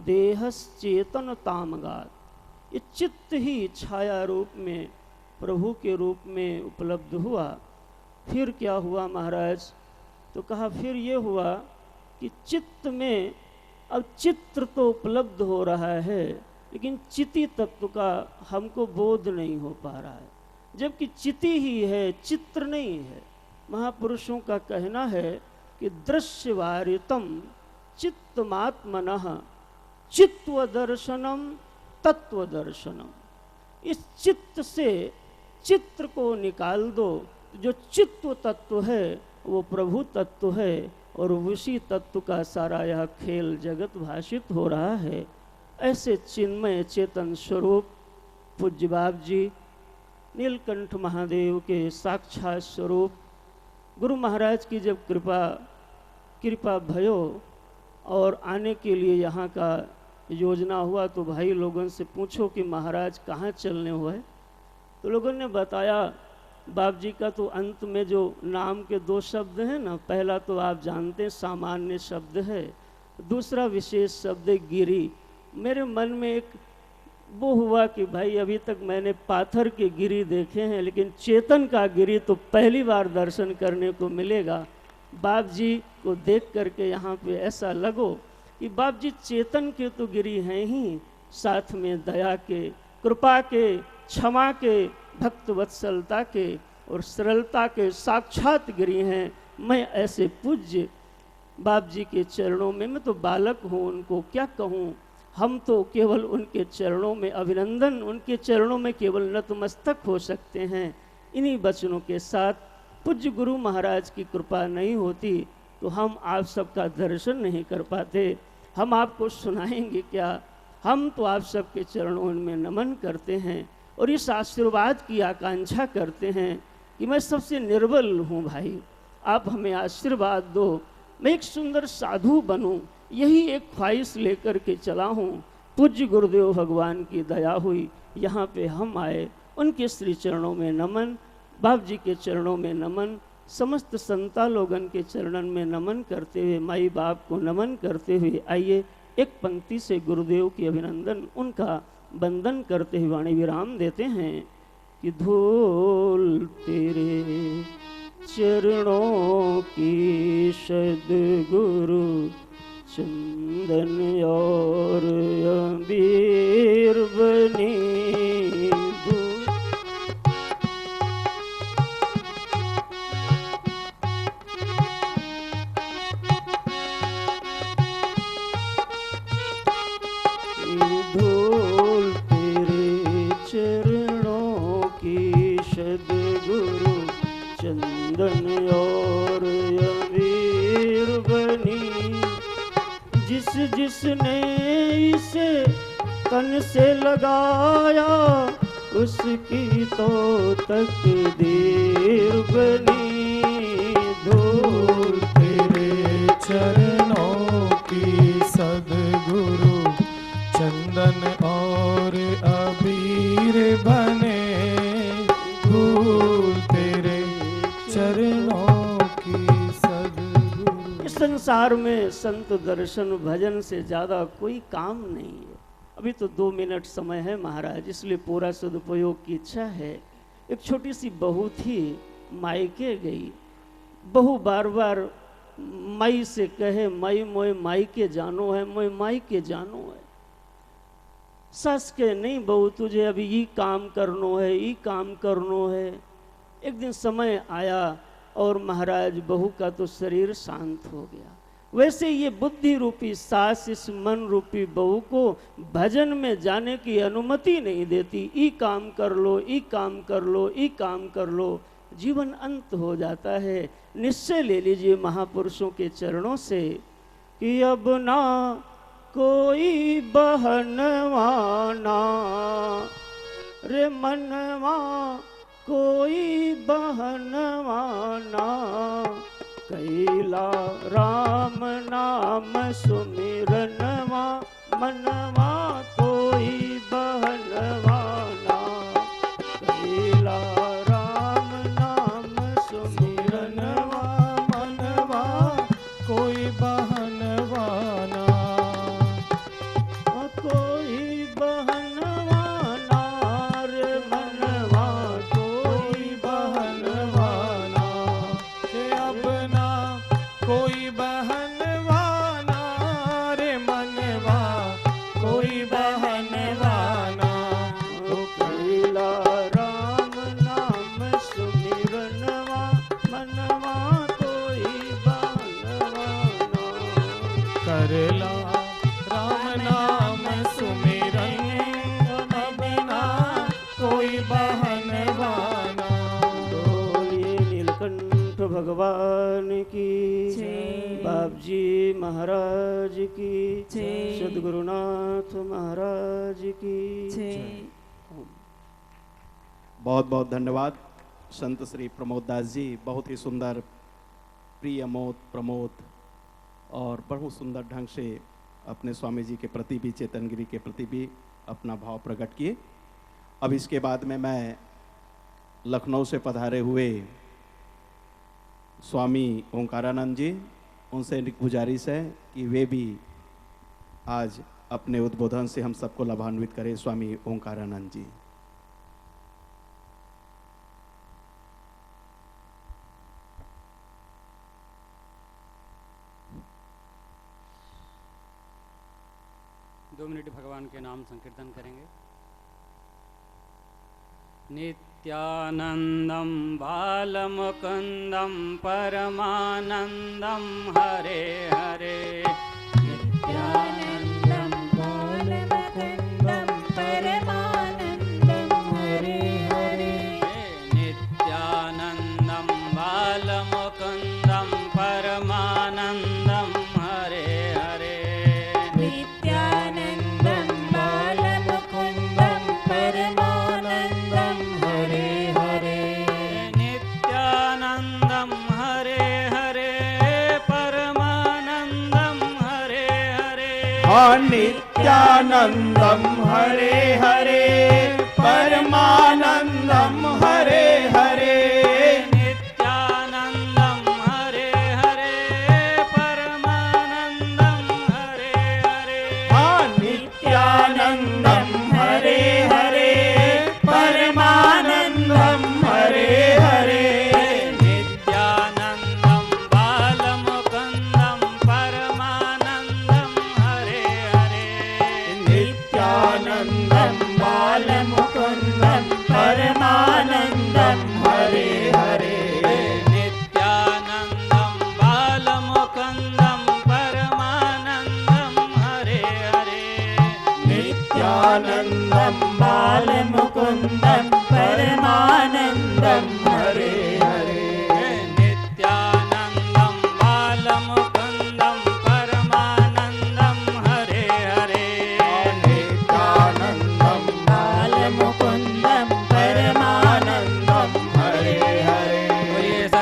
देहश्चेतन तामगात। ये चित्त ही छाया रूप में प्रभु के रूप में उपलब्ध हुआ। फिर क्या हुआ महाराज? तो कहा फिर ये हुआ कि चित्त में अब चित्र तो उपलब्ध हो रहा है लेकिन चिति तत्व का हमको बोध नहीं हो पा रहा है, जबकि चिति ही है, चित्र नहीं है। महापुरुषों का कहना है कि दृश्यवारितम चित्तमात्मनः चित्व दर्शनम तत्व दर्शनम। इस चित्त से चित्र को निकाल दो, जो चित्व तत्व है वो प्रभु तत्व है और उसी तत्व का सारा यह खेल जगत भाषित हो रहा है। ऐसे चिन्मय चेतन स्वरूप पूज्य बाप जी नीलकंठ महादेव के साक्षात स्वरूप गुरु महाराज की जब कृपा भयो और आने के लिए यहाँ का योजना हुआ तो भाई लोगों से पूछो कि महाराज कहाँ चलने हुए? तो लोगों ने बताया बाप जी का तो अंत में जो नाम के 2 शब्द हैं ना, पहला तो आप जानते हैं सामान्य शब्द है, दूसरा विशेष शब्द है गिरी। मेरे मन में एक वो हुआ कि भाई अभी तक मैंने पाथर के गिरी देखे हैं लेकिन चेतन का गिरी तो पहली बार दर्शन करने को मिलेगा। बाप जी को देख करके यहाँ पे ऐसा लगो कि बाप जी चेतन के तो गिरी हैं ही, साथ में दया के, कृपा के, क्षमा के, भक्त वत्सलता के और सरलता के साक्षात गिरी हैं। मैं ऐसे पूज्य बाप जी के चरणों में, मैं तो बालक हूँ, उनको क्या कहूँ। हम तो केवल उनके चरणों में अभिनंदन, उनके चरणों में केवल नतमस्तक हो सकते हैं। इन्हीं वचनों के साथ पूज्य गुरु महाराज की कृपा नहीं होती तो हम आप सबका दर्शन नहीं कर पाते। हम आपको सुनाएंगे क्या? हम तो आप सबके चरणों में नमन करते हैं और इस आशीर्वाद की आकांक्षा करते हैं कि मैं सबसे निर्बल हूँ भाई, आप हमें आशीर्वाद दो, मैं एक सुंदर साधु बनूं, यही एक ख्वाहिश लेकर के चला हूँ। पूज्य गुरुदेव भगवान की दया हुई, यहाँ पे हम आए, उनके श्री चरणों में नमन, बाप जी के चरणों में नमन, समस्त संता लोगन के चरणन में नमन करते हुए, माई बाप को नमन करते हुए आइए एक पंक्ति से गुरुदेव की अभिनंदन, उनका वंदन करते हुए वाणी विराम देते हैं कि धूल तेरे चरणों की सद्गुरु चंदन और अबीर बनी धूल तेरे चरणों की सद्गुरु चंदन और अबीर बनी। जिसने इसे तन से लगाया उसकी तो तकदीर बनी। चंदन और अबीर बने, धूल तेरे चरणों की सद्गुरु। इस संसार में संत दर्शन भजन से ज्यादा कोई काम नहीं है। अभी तो 2 मिनट समय है महाराज, इसलिए पूरा सदुपयोग की इच्छा है। एक छोटी सी बहू थी, मायके गई। बहू बार बार माई से कहे, माई मोए माई के जानो है, मोए माई के जानो है। सास के नहीं बहू तुझे अभी ये काम करनो है, ये काम करनो है। एक दिन समय आया और महाराज बहू का तो शरीर शांत हो गया। वैसे ये बुद्धि रूपी सास इस मन रूपी बहू को भजन में जाने की अनुमति नहीं देती। ई काम कर लो, ई काम कर लो, ई काम कर लो। जीवन अंत हो जाता है। निश्चय ले लीजिए महापुरुषों के चरणों से कि अब ना कोई बहनवाना रे मनवा, कोई बहनवाना, कैला राम नाम सुमिरनवा, मनवा कोई बहनवाना, कैला राम नाम सुमिरनवा, मनवा कोई बहनवाना, कोई बहनवाना रे मनवा, कोई बहनवाना के अपना कोई बहनवाना रे मनवा, कोई बहनवाना। ओ कैला राम नाम सुमिरनवा, मनवा कोई बहनवाना, करला राम नाम सुमिरन, अपना कोई बहनवाना। बोलिए नीलकंठ भगवान की, जय। बाप जी महाराज की, जय। सद्गुरुनाथ महाराज की जय। बहुत बहुत धन्यवाद संत श्री प्रमोद दास जी। बहुत ही सुंदर प्रिय अमोद प्रमोद और बहुत सुंदर ढंग से अपने स्वामी जी के प्रति भी, चेतनगिरी के प्रति भी अपना भाव प्रकट किए। अब इसके बाद में मैं लखनऊ से पधारे हुए स्वामी ओंकारानंद जी, उनसे गुजारिश है कि वे भी आज अपने उद्बोधन से हम सबको लाभान्वित करें। स्वामी ओंकारानंद जी। दो मिनट भगवान के नाम संकीर्तन करेंगे। नित्यानंदम बालमुकुंदम परमानंदम हरे हरे, नित्यानंदं बालमुकुंदं परमानंदं हरे हरे, नित्यानंदम बालमुकुंदम परमानंदम हरे हरे, नित्यानंदं बालमुकुंदं परमानंदं हरे हरे, नित्यानंदम हरे हरे परमानंदम हरे हरे, नित्यानंदम हरे हरे परमानंदम हरे हरे, नित्यानंदम हरे हरे परमानंदम हरे हरे, नित्यानंदम हरे हरे परमानंदम हरे हरे, नित्यानंदम बालमुकुंदम परमानंदम हरे हरे, नित्यानंदम बालमुकुंदम परमानंदम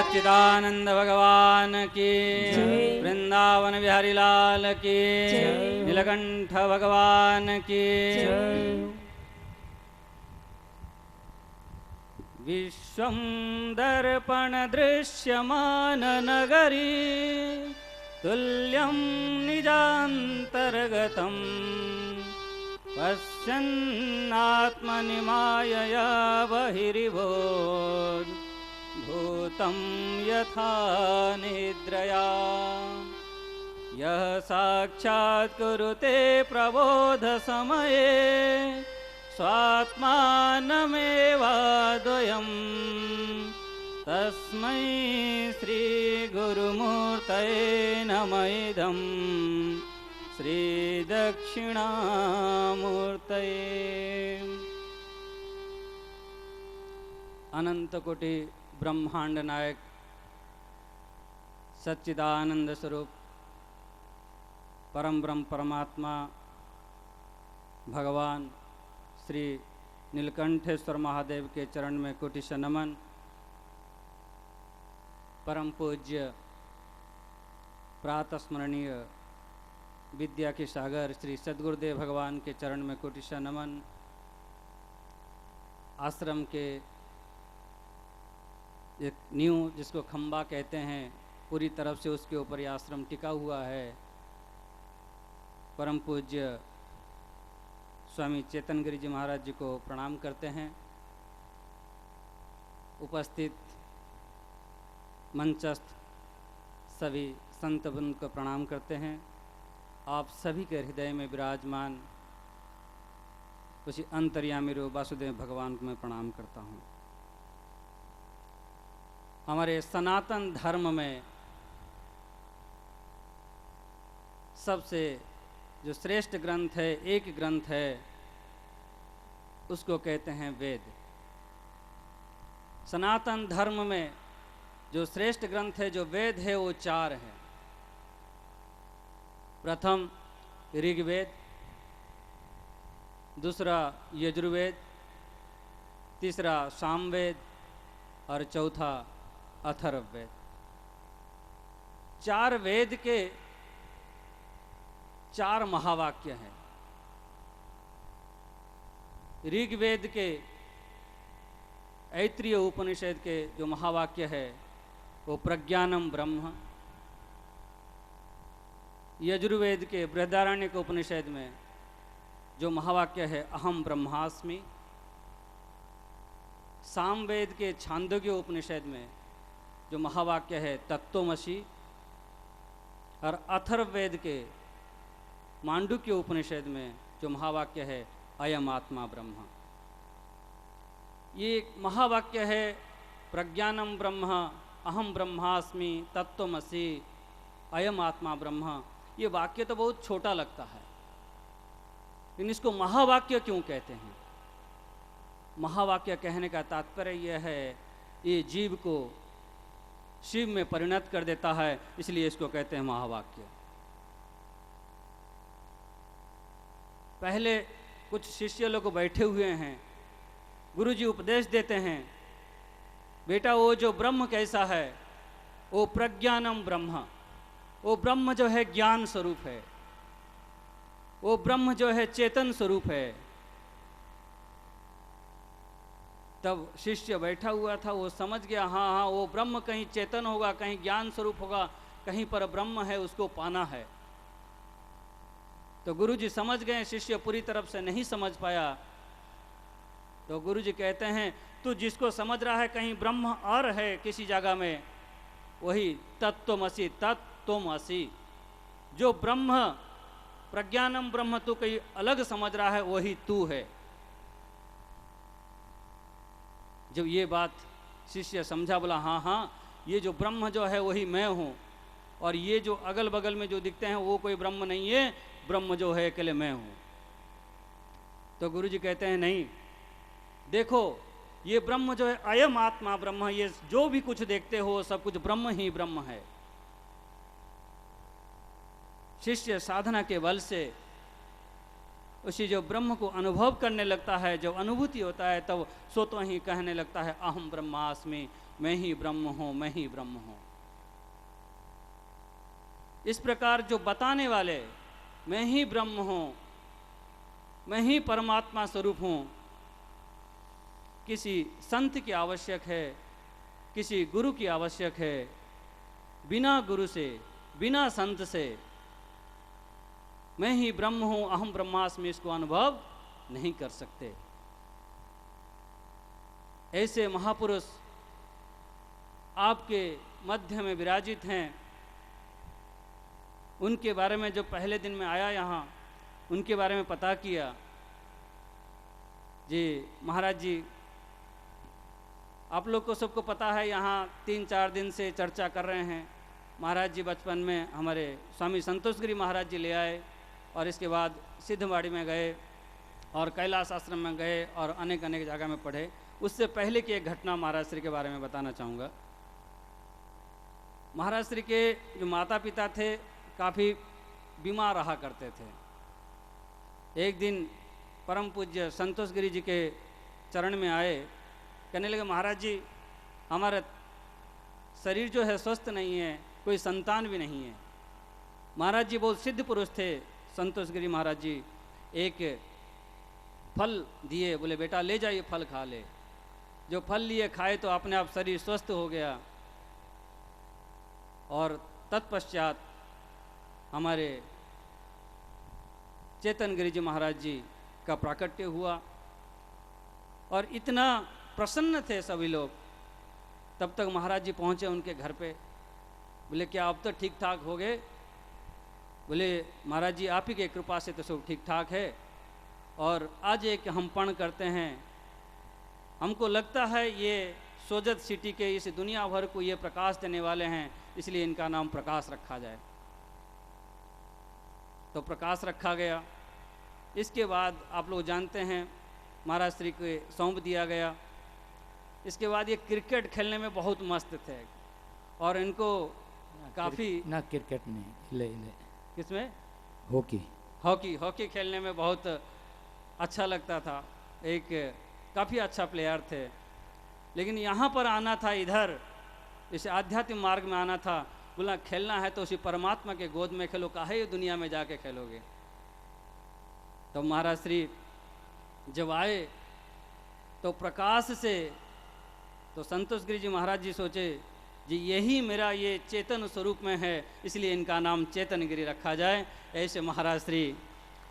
सच्चिदानंद भगवान की, वृंदावन बिहारी लाल की, नीलकंठ भगवान की। विश्वं दर्पण दृश्यमान नगरी, तुल्यं निजान्तर्गतं पश्यन्नात्मनि मायया बहिर्भूत् भूतं यथा निद्रया। यः साक्षात् कुरुते प्रबोधसमये स्वात्मानमेवाद्वयम् तस्मै श्रीगुरुमूर्तये नमः इदं श्रीदक्षिणामूर्तये। अनंत कोटि ब्रह्मांड नायक सच्चिदानंद स्वरूप परम ब्रह्म परमात्मा भगवान श्री नीलकंठेश्वर महादेव के चरण में कोटिश नमन। परम पूज्य प्रातस्मरणीय विद्या के सागर श्री सद्गुरुदेव भगवान के चरण में कोटिश नमन। आश्रम के एक नींव जिसको खंबा कहते हैं, पूरी तरफ से उसके ऊपर यह आश्रम टिका हुआ है। परम पूज्य स्वामी चेतनगिरी जी महाराज जी को प्रणाम करते हैं। उपस्थित मंचस्थ सभी संत वृंद को प्रणाम करते हैं। आप सभी के हृदय में विराजमान उसी अंतर्यामी रूप वासुदेव भगवान को मैं प्रणाम करता हूँ। हमारे सनातन धर्म में सबसे जो श्रेष्ठ ग्रंथ है, एक ग्रंथ है, उसको कहते हैं वेद। सनातन धर्म में जो श्रेष्ठ ग्रंथ है, जो वेद है, वो 4 है। प्रथम ऋग्वेद, दूसरा यजुर्वेद, तीसरा सामवेद और चौथा अथर्ववेद। 4 वेद के 4 महावाक्य हैं। ऋग्वेद के ऐत्रीय उपनिषद के जो महावाक्य है वो प्रज्ञानम ब्रह्म। यजुर्वेद के बृहदारण्यक उपनिषद में जो महावाक्य है अहम ब्रह्मास्मि। सामवेद के छांदोग्य उपनिषद में जो महावाक्य है तत्त्वमसि। और अथर्ववेद के मांडुक्य उपनिषद में जो महावाक्य है अयम आत्मा ब्रह्म। ये महावाक्य है प्रज्ञानम ब्रह्म, अहम ब्रह्मास्मि, तत्त्वमसि, अयम आत्मा ब्रह्म। ये वाक्य तो बहुत छोटा लगता है, लेकिन इसको महावाक्य क्यों कहते हैं? महावाक्य कहने का तात्पर्य यह है, ये जीव को शिव में परिणत कर देता है, इसलिए इसको कहते हैं महावाक्य। पहले कुछ शिष्य लोग बैठे हुए हैं, गुरुजी उपदेश देते हैं, बेटा वो जो ब्रह्म कैसा है, वो प्रज्ञानम ब्रह्म, वो ब्रह्म जो है ज्ञान स्वरूप है, वो ब्रह्म जो है चेतन स्वरूप है। तब शिष्य बैठा हुआ था, वो समझ गया हाँ हाँ वो ब्रह्म कहीं चेतन होगा, कहीं ज्ञान स्वरूप होगा, कहीं पर ब्रह्म है, उसको पाना है। तो गुरुजी समझ गए, शिष्य पूरी तरफ से नहीं समझ पाया। तो गुरुजी कहते हैं तू जिसको समझ रहा है कहीं ब्रह्म और है किसी जगह में, वही तत्त्वमसि, तत्त्वमसि। जो ब्रह्म प्रज्ञानम ब्रह्म तू कहीं अलग समझ रहा है, वही तू है। जब ये बात शिष्य समझा, बोला हाँ हाँ ये जो ब्रह्म जो है वही मैं हूँ, और ये जो अगल बगल में जो दिखते हैं वो कोई ब्रह्म नहीं है, ब्रह्म जो है अकेले मैं हूँ। तो गुरुजी कहते हैं नहीं, देखो ये ब्रह्म जो है अयम आत्मा ब्रह्म, ये जो भी कुछ देखते हो सब कुछ ब्रह्म ही ब्रह्म है। शिष्य साधना के बल से उसी जो ब्रह्म को अनुभव करने लगता है, जब अनुभूति होता है तब स्वतः ही कहने लगता है अहम ब्रह्मास्मि, मैं ही ब्रह्म हूँ, मैं ही ब्रह्म हूँ। इस प्रकार जो बताने वाले मैं ही ब्रह्म हूँ, मैं ही परमात्मा स्वरूप हूँ, किसी संत की आवश्यक है, किसी गुरु की आवश्यक है। बिना गुरु से, बिना संत से मैं ही ब्रह्म हूँ, अहम ब्रह्मास्मि इसको अनुभव नहीं कर सकते। ऐसे महापुरुष आपके मध्य में विराजित हैं। उनके बारे में जो पहले दिन में आया यहाँ, उनके बारे में पता किया। जी महाराज जी, आप लोग को सबको पता है, यहाँ 3-4 दिन से चर्चा कर रहे हैं। महाराज जी बचपन में हमारे स्वामी संतोष गिरी महाराज जी ले आए और इसके बाद सिद्धवाड़ी में गए और कैलाश आश्रम में गए और अनेक अनेक जगह में पढ़े। उससे पहले की एक घटना महाराज श्री के बारे में बताना चाहूँगा। महाराज श्री के जो माता पिता थे काफ़ी बीमार रहा करते थे। एक दिन परम पूज्य संतोष गिरी जी के चरण में आए, कहने लगे महाराज जी हमारा शरीर जो है स्वस्थ नहीं है, कोई संतान भी नहीं है। महाराज जी बहुत सिद्ध पुरुष थे संतोष गिरी महाराज जी। एक फल दिए, बोले बेटा ले जाइए फल खा ले। जो फल लिए खाए तो अपने आप शरीर स्वस्थ हो गया। और तत्पश्चात हमारे चेतन गिरी जी महाराज जी का प्राकट्य हुआ और इतना प्रसन्न थे सभी लोग। तब तक महाराज जी पहुँचे उनके घर पे। बोले क्या अब तो ठीक ठाक हो गए? बोले महाराज जी आप ही के कृपा से तो सब ठीक ठाक है, और आज एक हम पण करते हैं। हमको लगता है ये सोजत सिटी के इस दुनिया भर को ये प्रकाश देने वाले हैं, इसलिए इनका नाम प्रकाश रखा जाए। तो प्रकाश रखा गया। इसके बाद आप लोग जानते हैं महाराज श्री को सौंप दिया गया। इसके बाद ये क्रिकेट खेलने में बहुत मस्त थे और इनको काफ़ी ना क्रिकेट नहीं, ले किसमें हॉकी हॉकी खेलने में बहुत अच्छा लगता था। एक काफ़ी अच्छा प्लेयर थे। लेकिन यहाँ पर आना था, इधर इस आध्यात्मिक मार्ग में आना था। बोला खेलना है तो उसी परमात्मा के गोद में खेलो, काहे ये दुनिया में जाके खेलोगे। तो महाराज श्री जब आए तो प्रकाश से, तो संतोष गिरी जी महाराज जी सोचे जी यही मेरा ये चेतन स्वरूप में है, इसलिए इनका नाम चेतन गिरी रखा जाए। ऐसे महाराज श्री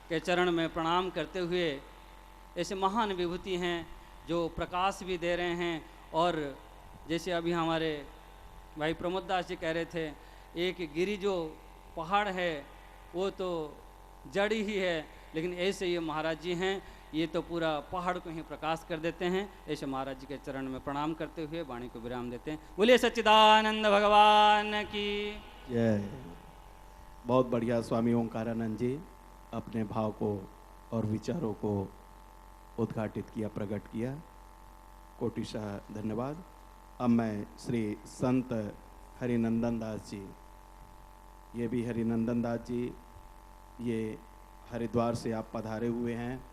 के चरण में प्रणाम करते हुए, ऐसे महान विभूति हैं जो प्रकाश भी दे रहे हैं। और जैसे अभी हमारे भाई प्रमोद दास जी कह रहे थे, एक गिरी जो पहाड़ है वो तो जड़ ही है, लेकिन ऐसे ये महाराज जी हैं, ये तो पूरा पहाड़ को ही प्रकाश कर देते हैं। ऐसे महाराज जी के चरण में प्रणाम करते हुए वाणी को विराम देते हैं। बोलिए सच्चिदानंद भगवान की जय। बहुत बढ़िया स्वामी ओंकारानंद जी अपने भाव को और विचारों को उद्घाटित किया, प्रकट किया। कोटिशाह धन्यवाद। अब मैं श्री संत हरिनंदन दास जी, ये भी हरिनंदन दास जी, ये हरिद्वार से आप पधारे हुए हैं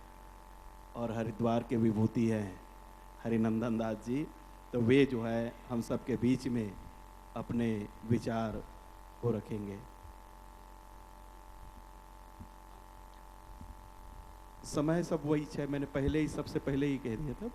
और हरिद्वार के विभूति हैं हरिनंदन दास जी। तो वे जो है हम सब के बीच में अपने विचार को रखेंगे। समय सब वही है, मैंने पहले ही सबसे पहले ही कह दिया था।